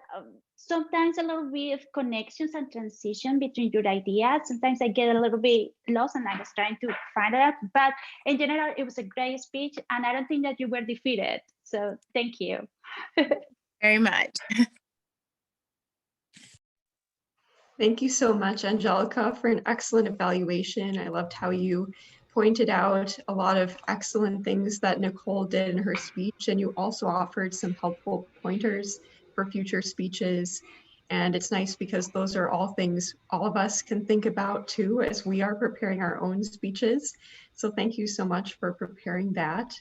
sometimes a little bit of connections and transition between your ideas. Sometimes I get a little bit lost and I was trying to find it. But in general, it was a great speech, and I don't think that you were defeated. So thank you. Very much. Thank you so much, Angelica, for an excellent evaluation. I loved how you pointed out a lot of excellent things that Nicole did in her speech, and you also offered some helpful pointers for future speeches. And it's nice because those are all things all of us can think about too as we are preparing our own speeches. So thank you so much for preparing that.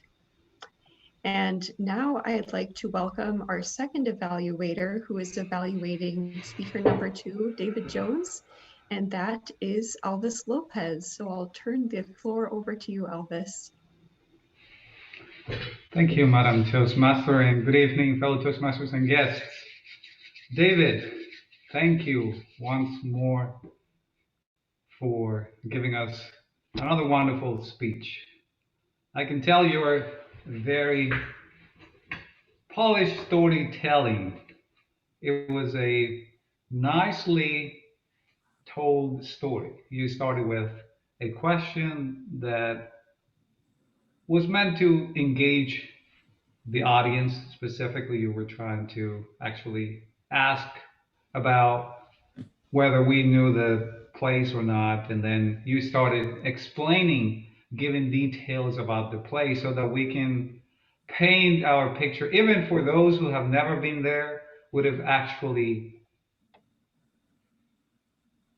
And now I'd like to welcome our second evaluator, who is evaluating speaker number 2, David Jones, and that is Elvis Lopez. So I'll turn the floor over to you, Elvis. Thank you, Madam Toastmaster, and good evening, fellow Toastmasters and guests. David, thank you once more for giving us another wonderful speech. I can tell you're very polished storytelling. It was a nicely told story. You started with a question that was meant to engage the audience. Specifically, you were trying to actually ask about whether we knew the place or not, and then you started explaining, giving details about the place so that we can paint our picture. Even for those who have never been there, would have actually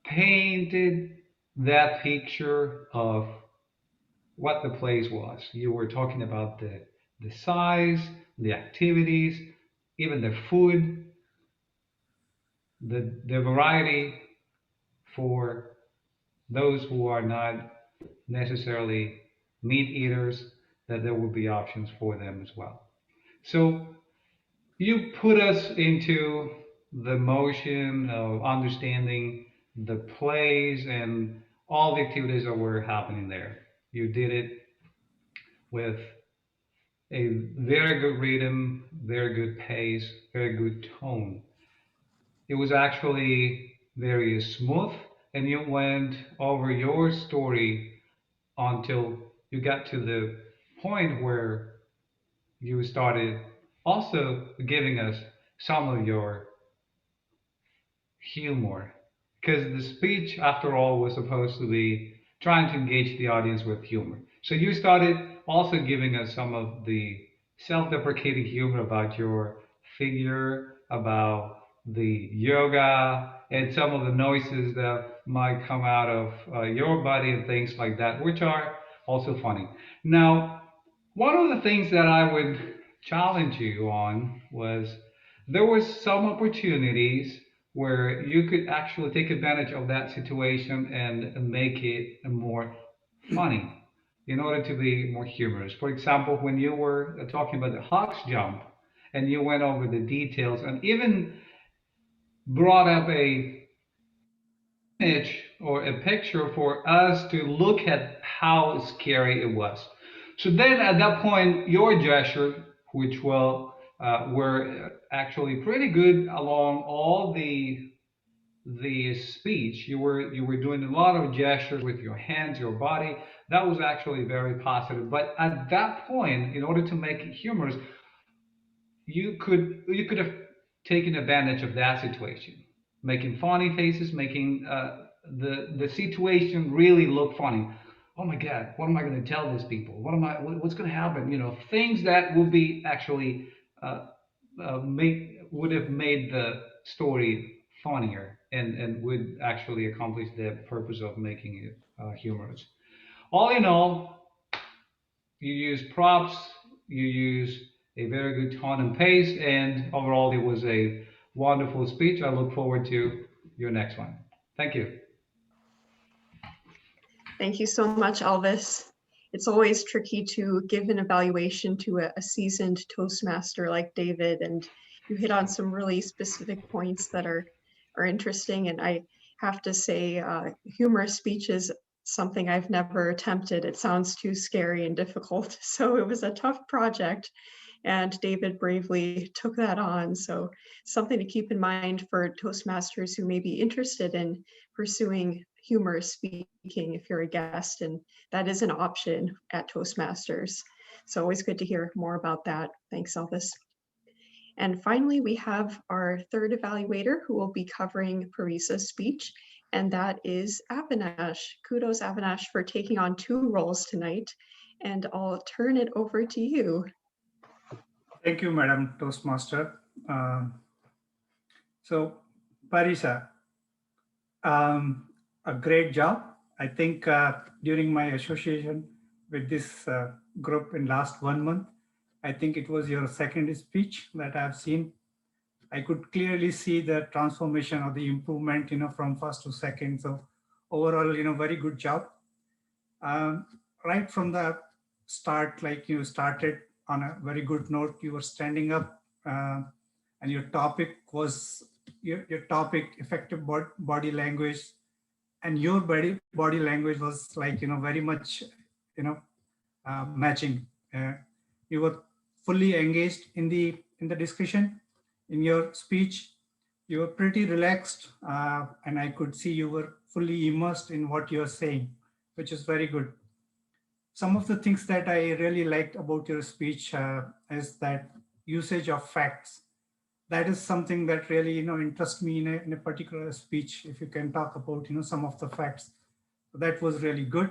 painted that picture of what the place was. You were talking about the size, the activities, even the food, the variety for those who are not necessarily meat eaters, that there will be options for them as well. So you put us into the motion of understanding the plays and all the activities that were happening there. You did it with a very good rhythm, very good pace, very good tone. It was actually very smooth, and you went over your story until you got to the point where you started also giving us some of your humor. Because the speech, after all, was supposed to be trying to engage the audience with humor. So you started also giving us some of the self-deprecating humor about your figure, about the yoga, and some of the noises that might come out of your body and things like that, which are also funny. Now, one of the things that I would challenge you on was there was some opportunities where you could actually take advantage of that situation and make it more funny in order to be more humorous. For example, when you were talking about the Hawks jump and you went over the details and even brought up a image or a picture for us to look at how scary it was. So then at that point, your gesture, which were actually pretty good along all the speech. You were doing a lot of gestures with your hands, your body. That was actually very positive. But at that point, in order to make it humorous, you could have taken advantage of that situation, making funny faces, making the situation really look funny. Oh my God, what am I going to tell these people? What's going to happen? You know, things that would be actually would have made the story funnier and would actually accomplish the purpose of making it humorous. All in all, you use props, you use a very good tone and pace, and overall it was a wonderful speech. I look forward to your next one. Thank you. Thank you so much, Elvis. It's always tricky to give an evaluation to a seasoned Toastmaster like David, and you hit on some really specific points that are interesting. And I have to say, humorous speech is something I've never attempted. It sounds too scary and difficult. So it was a tough project, and David bravely took that on. So something to keep in mind for Toastmasters who may be interested in pursuing humorous speaking if you're a guest, and that is an option at Toastmasters. So always good to hear more about that. Thanks, Elvis. And finally, we have our third evaluator who will be covering Parisa's speech, and that is Avinash. Kudos, Avinash, for taking on 2 roles tonight, and I'll turn it over to you. Thank you, Madam Toastmaster. So, Parisa, a great job. I think during my association with this group in last 1 month, I think it was your second speech that I've seen. I could clearly see the transformation or the improvement, from first to second. So overall, very good job. Right from the start, like you started on a very good note, you were standing up and your topic was your topic, effective body language, and your body language was like, very much, matching. You were fully engaged in the in the discussion. In your speech, you were pretty relaxed, and I could see you were fully immersed in what you're saying, which is very good. Some of the things that I really liked about your speech is that usage of facts. That is something that really, interests me in a particular speech. If you can talk about, some of the facts, that was really good.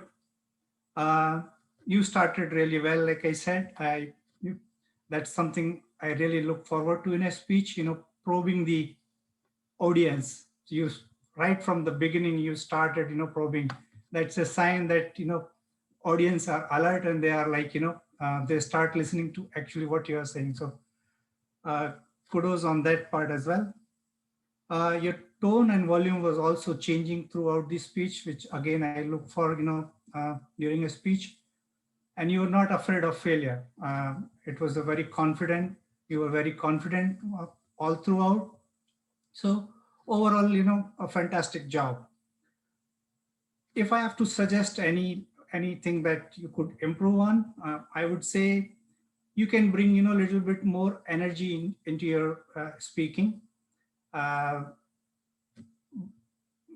You started really well, like I said. That's something I really look forward to in a speech. Probing the audience. You right from the beginning, you started, probing. That's a sign that audience are alert and they are like, they start listening to actually what you are saying. So kudos on that part as well. Your tone and volume was also changing throughout the speech, which again I look for, during a speech. And you were not afraid of failure. It was a very confident. You were very confident all throughout. So overall, a fantastic job. If I have to suggest anything that you could improve on, I would say you can bring a little bit more energy into your speaking.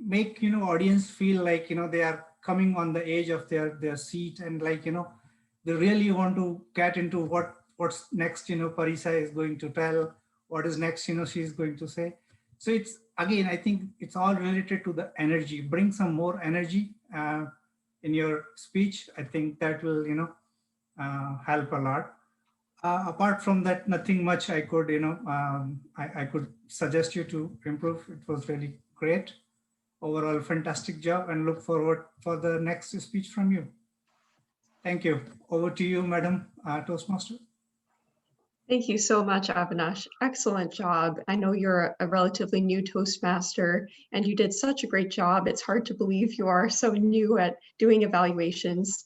Make audience feel like they are coming on the edge of their seat, and like they really want to get into what's next. Parisa is going to tell, what is next. She's going to say. So it's, again, I think it's all related to the energy. Bring some more energy in your speech. I think that will help a lot. Apart from that, nothing much I could I could suggest you to improve. It was really great. Overall, fantastic job, and look forward for the next speech from you. Thank you. Over to you, Madam Toastmaster. Thank you so much, Avinash. Excellent job. I know you're a relatively new Toastmaster and you did such a great job. It's hard to believe you are so new at doing evaluations.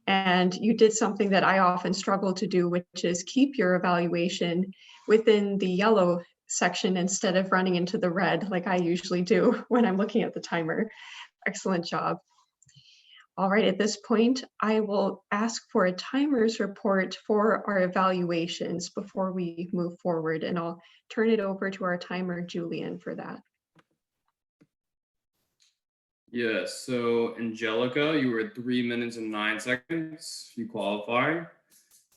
And you did something that I often struggle to do, which is keep your evaluation within the yellow section instead of running into the red like I usually do when I'm looking at the timer. Excellent job. All right, at this point, I will ask for a timer's report for our evaluations before we move forward, and I'll turn it over to our timer, Julian, for that. Yes, so Angelica, you were at 3 minutes and 9 seconds. You qualify.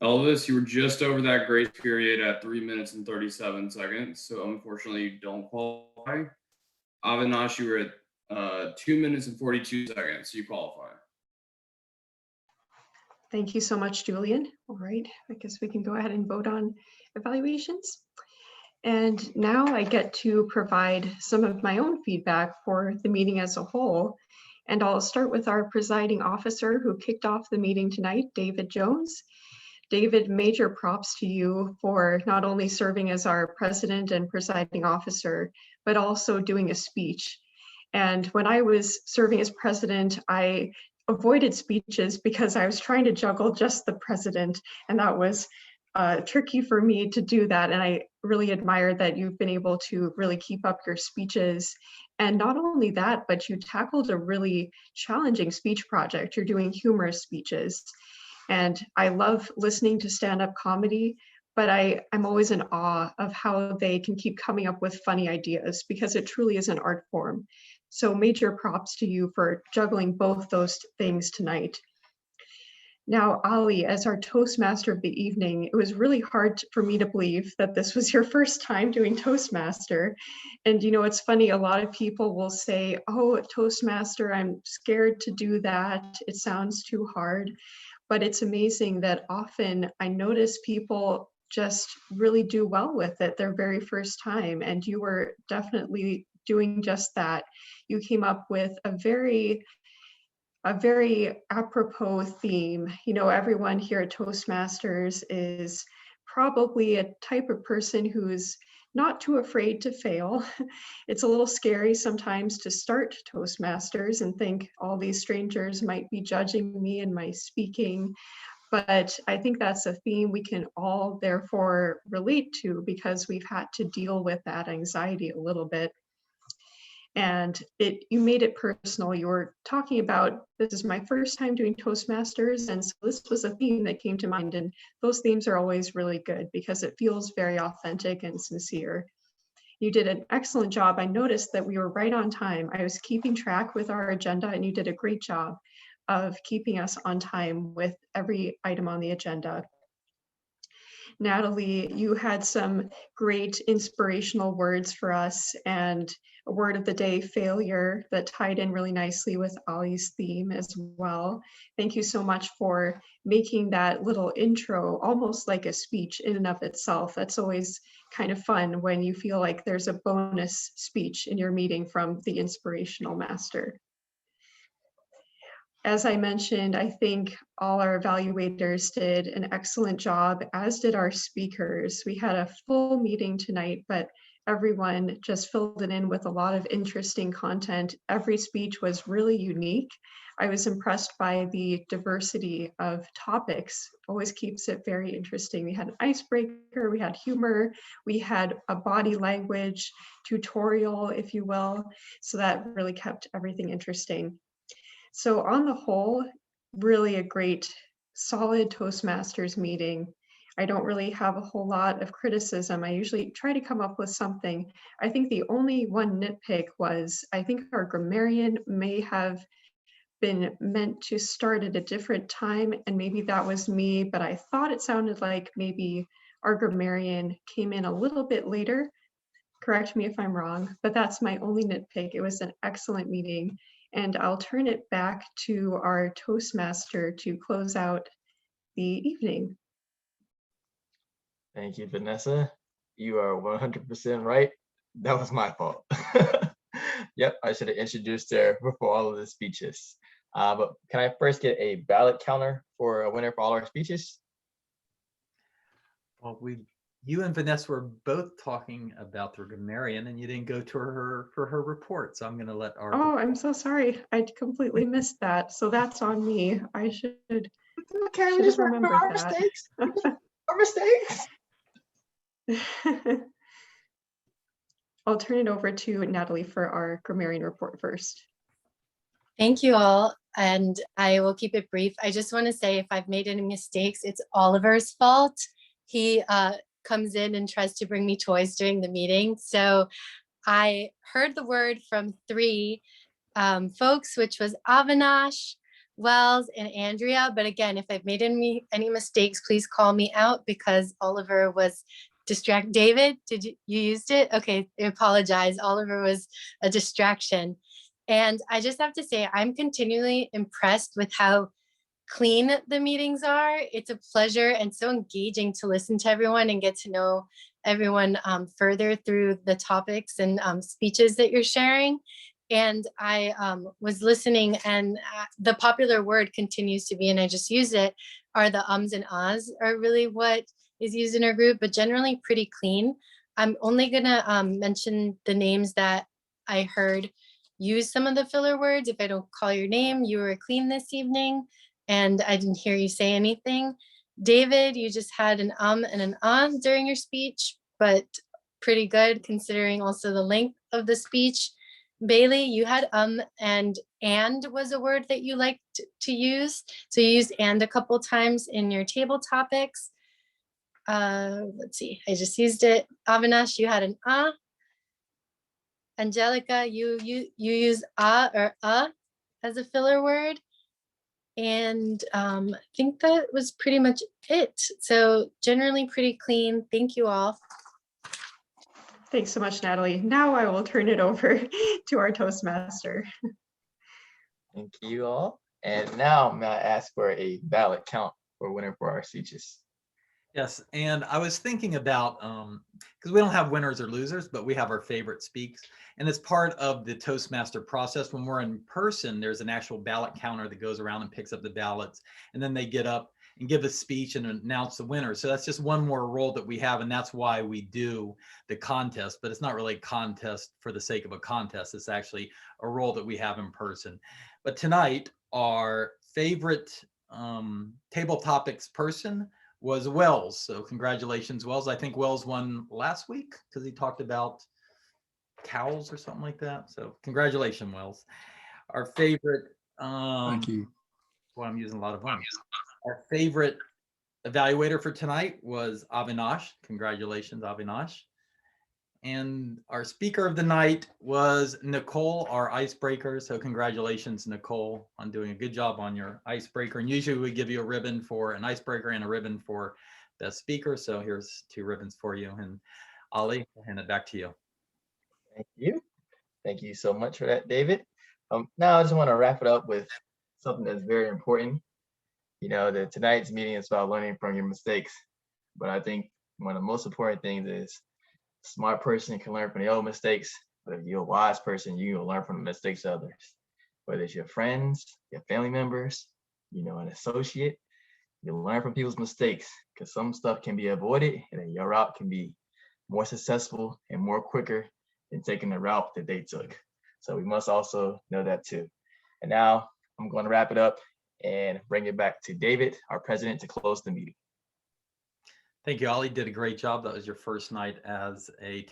Elvis, you were just over that grace period at 3 minutes and 37 seconds. So unfortunately, you don't qualify. Avinash, you were at 2 minutes and 42 seconds. So you qualify. Thank you so much, Julian. All right, I guess we can go ahead and vote on evaluations. And now I get to provide some of my own feedback for the meeting as a whole. And I'll start with our presiding officer who kicked off the meeting tonight, David Jones. David, major props to you for not only serving as our president and presiding officer, but also doing a speech. And when I was serving as president, I avoided speeches because I was trying to juggle just the president, and that was tricky for me to do that. And I really admire that you've been able to really keep up your speeches. And not only that, but you tackled a really challenging speech project. You're doing humorous speeches. And I love listening to stand-up comedy, but I'm always in awe of how they can keep coming up with funny ideas, because it truly is an art form. So major props to you for juggling both those things tonight. Now, Ali, as our Toastmaster of the evening, it was really hard for me to believe that this was your first time doing Toastmaster. And it's funny, a lot of people will say, oh, Toastmaster, I'm scared to do that. It sounds too hard. But it's amazing that often I notice people just really do well with it their very first time. And you were definitely doing just that. You came up with a very apropos theme. Everyone here at Toastmasters is probably a type of person who's not too afraid to fail. It's a little scary sometimes to start Toastmasters and think all these strangers might be judging me and my speaking. But I think that's a theme we can all therefore relate to, because we've had to deal with that anxiety a little bit. And you made it personal. You were talking about, this is my first time doing Toastmasters, and so this was a theme that came to mind, and those themes are always really good because it feels very authentic and sincere. You did an excellent job. I noticed that we were right on time. I was keeping track with our agenda, and you did a great job of keeping us on time with every item on the agenda. Natalie, you had some great inspirational words for us, and a word of the day, failure, that tied in really nicely with Ali's theme as well. Thank you so much for making that little intro almost like a speech in and of itself. That's always kind of fun when you feel like there's a bonus speech in your meeting from the inspirational master. As I mentioned, I think all our evaluators did an excellent job, as did our speakers. We had a full meeting tonight, but everyone just filled it in with a lot of interesting content. Every speech was really unique. I was impressed by the diversity of topics. Always keeps it very interesting. We had an icebreaker, we had humor, we had a body language tutorial, if you will. So that really kept everything interesting. So on the whole, really a great, solid Toastmasters meeting. I don't really have a whole lot of criticism. I usually try to come up with something. I think the only one nitpick was, I think our grammarian may have been meant to start at a different time, and maybe that was me, but I thought it sounded like maybe our grammarian came in a little bit later. Correct me if I'm wrong, but that's my only nitpick. It was an excellent meeting. And I'll turn it back to our Toastmaster to close out the evening. Thank you, Vanessa. You are 100% right. That was my fault. Yep, I should have introduced her before all of the speeches. But can I first get a ballot counter for a winner for all our speeches? Well, you and Vanessa were both talking about the grammarian, and you didn't go to her for her report. So I'm going to let our. Oh, I'm so sorry. I completely missed that. So that's on me. I should. Okay, we just remember our mistakes. Our mistakes. I'll turn it over to Natalie for our grammarian report first. Thank you all, and I will keep it brief. I just want to say if I've made any mistakes, it's Oliver's fault. He comes in and tries to bring me toys during the meeting. So I heard the word from 3 folks, which was Avinash, Wells, and Andrea. But again, if I've made any mistakes, please call me out because Oliver was distracted. David, did you used it? Okay, I apologize. Oliver was a distraction. And I just have to say, I'm continually impressed with how clean the meetings are. It's a pleasure and so engaging to listen to everyone and get to know everyone further through the topics and speeches that you're sharing. And I was listening, and the popular word continues to be, and I just use it, are the ums and ahs are really what is used in our group, but generally pretty clean. I'm only gonna mention the names that I heard use some of the filler words. If I don't call your name, you were clean this evening, and I didn't hear you say anything. David, you just had an and an on during your speech, but pretty good considering also the length of the speech. Bailey, you had and was a word that you liked to use. So you used and a couple times in your table topics. Let's see, I just used it. Avinash, you had an Angelica, you use or as a filler word. And I think that was pretty much it. So generally pretty clean. Thank you all. Thanks so much, Natalie. Now I will turn it over to our Toastmaster. Thank you all. And now may I ask for a ballot count for winner for our speeches? Yes, and I was thinking about, because we don't have winners or losers, but we have our favorite speaks. And it's part of the Toastmaster process. When we're in person, there's an actual ballot counter that goes around and picks up the ballots. And then they get up and give a speech and announce the winner. So that's just one more role that we have. And that's why we do the contest. But it's not really a contest for the sake of a contest. It's actually a role that we have in person. But tonight, our favorite table topics person was Wells. So congratulations, Wells. I think Wells won last week because he talked about Cowles or something like that. So congratulations, Wells. Our favorite, Thank you. well, I'm using a lot of them. Our favorite evaluator for tonight was Avinash. Congratulations, Avinash. And our speaker of the night was Nicole, our icebreaker. So congratulations, Nicole, on doing a good job on your icebreaker. And usually we give you a ribbon for an icebreaker and a ribbon for best speaker. So here's 2 ribbons for you. And Ali, I'll hand it back to you. Thank you. Thank you so much for that, David. Now I just want to wrap it up with something that's very important. You know, that tonight's meeting is about learning from your mistakes. But I think one of the most important things is a smart person can learn from their own mistakes, but if you're a wise person, you will learn from the mistakes of others. Whether it's your friends, your family members, you know, an associate, you'll learn from people's mistakes because some stuff can be avoided and then your route can be more successful and more quicker than taking the route that they took. So we must also know that too. And now I'm going to wrap it up and bring it back to David, our president, to close the meeting. Thank you, Ali. Did a great job. That was your first night as a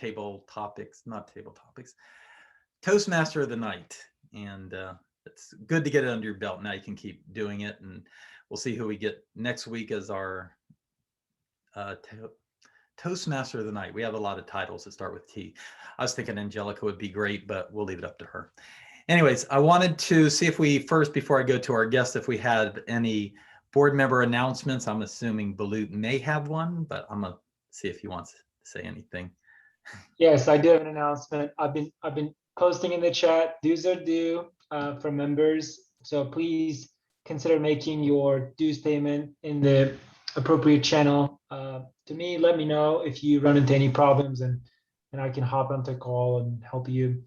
Toastmaster of the night. And it's good to get it under your belt. Now you can keep doing it. And we'll see who we get next week as our Toastmaster of the night. We have a lot of titles that start with T. I was thinking Angelica would be great, but we'll leave it up to her. Anyways, I wanted to see if we first, before I go to our guest, if we had any board member announcements. I'm assuming Balut may have one, but I'm gonna see if he wants to say anything. Yes, I do have an announcement. I've been posting in the chat. Dues are due for members, so please consider making your dues payment in the appropriate channel. To me, let me know if you run into any problems, and I can hop onto a call and help you.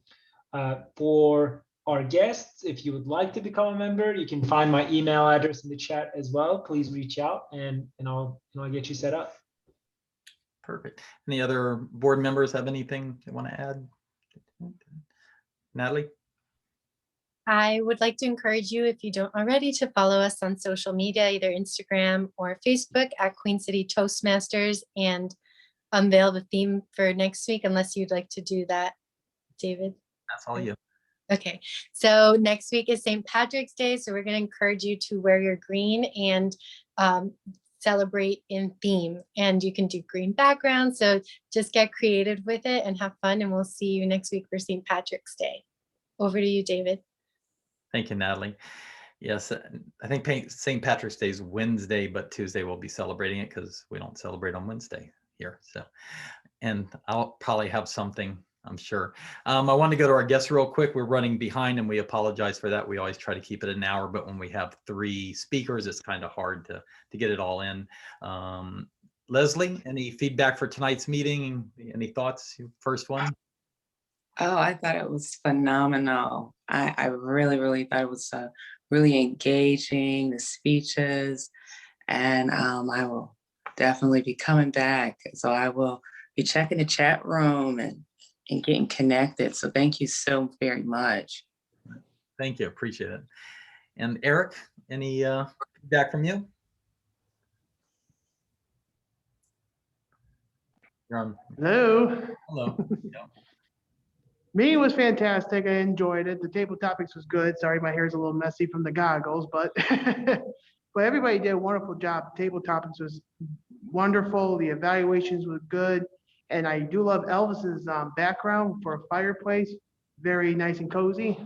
For our guests, if you would like to become a member, you can find my email address in the chat as well. Please reach out and I'll get you set up. Perfect. Any other board members have anything they want to add? Natalie? I would like to encourage you, if you don't already, to follow us on social media, either Instagram or Facebook at Queen City Toastmasters, and unveil the theme for next week, unless you'd like to do that, David. That's all you. Okay, so next week is St. Patrick's Day, so we're going to encourage you to wear your green and celebrate in theme. And you can do green background, so just get creative with it and have fun, and we'll see you next week for St. Patrick's Day. Over to you, David. Thank you, Natalie. Yes, I think St. Patrick's Day is Wednesday, but Tuesday we'll be celebrating it because we don't celebrate on Wednesday here. So, and I'll probably have something, I'm sure. I want to go to our guests real quick. We're running behind and we apologize for that. We always try to keep it an hour, but when we have 3 speakers, it's kind of hard to get it all in. Leslie, any feedback for tonight's meeting? Any thoughts? First one. Oh, I thought it was phenomenal. I really, really thought it was really engaging, the speeches, and I will definitely be coming back. So I will be checking the chat room and getting connected. So thank you so very much. Thank you, appreciate it. And Eric, any feedback from you? You're on. Hello. Hello. Meeting was fantastic. I enjoyed it. The table topics was good. Sorry, my hair's a little messy from the goggles, but but everybody did a wonderful job. The table topics was wonderful. The evaluations were good, and I do love Elvis's background for a fireplace. Very nice and cozy.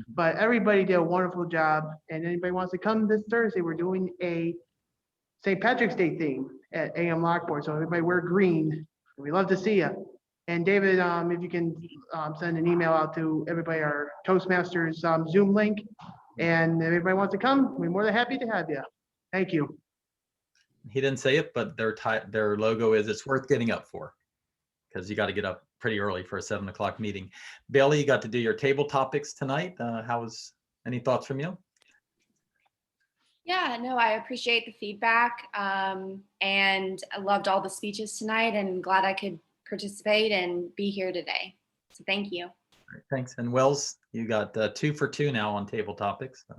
But everybody did a wonderful job. And anybody wants to come this Thursday, we're doing a St. Patrick's Day theme at AM Lockport. So everybody wear green. We love to see you. And David, if you can send an email out to everybody, our Toastmasters Zoom link, and if everybody wants to come, we're more than happy to have you. Thank you. He didn't say it, but their logo is "It's worth getting up for," because you got to get up pretty early for a 7 o'clock meeting. Bailey, you got to do your table topics tonight. Any thoughts from you? Yeah, no, I appreciate the feedback, and I loved all the speeches tonight, and glad I could participate and be here today. So thank you. Right, thanks. And Wells, you got 2 for 2 now on table topics. So.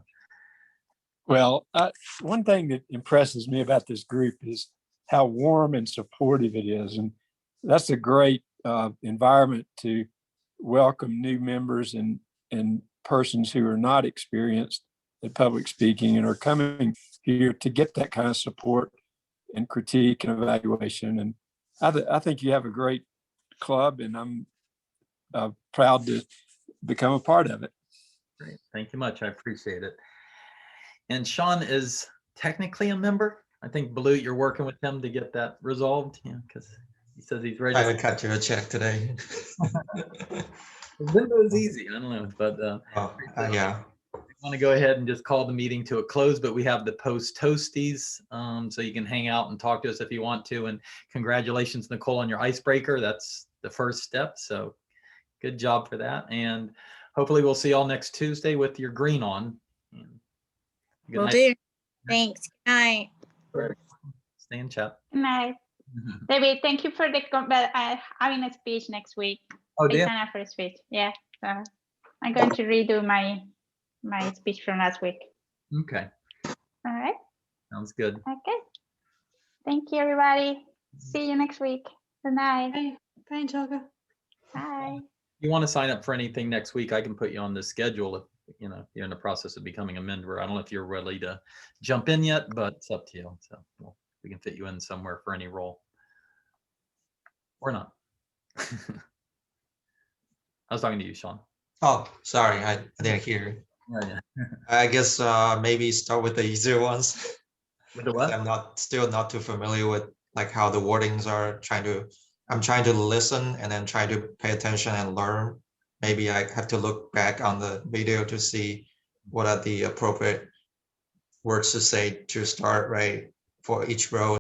Well, one thing that impresses me about this group is how warm and supportive it is. And that's a great environment to welcome new members and persons who are not experienced at public speaking and are coming here to get that kind of support and critique and evaluation. And I think you have a great club, and I'm proud to become a part of it. Great. Thank you much. I appreciate it. And Sean is technically a member. I think Balut, you're working with him to get that resolved, because he says he's ready. I to cut you a check today. Window is easy. I don't know, but yeah. I want to go ahead and just call the meeting to a close, but we have the post toasties, so you can hang out and talk to us if you want to. And congratulations, Nicole, on your icebreaker. That's the first step. So good job for that. And hopefully we'll see y'all next Tuesday with your green on. Good Will night. do. Thanks. Good night. Stay in chat. Good night. David, thank you for the having a speech next week. Oh, I damn. signed up for a speech. Yeah. So I'm going to redo my speech from last week. Okay. All right. Sounds good. Okay. Thank you, everybody. See you next week. Good night. Bye, Angelica. Bye. If you want to sign up for anything next week, I can put you on the schedule if you're in the process of becoming a member. I don't know if you're ready to jump in yet, but it's up to you. So we can fit you in somewhere for any role or not. I was talking to you, Sean. Oh, sorry, I didn't hear. Yeah. I guess maybe start with the easier ones. With the what? I'm still not too familiar with like how the wordings are. I'm trying to listen and then try to pay attention and learn. Maybe I have to look back on the video to see what are the appropriate words to say to start, right, for each row.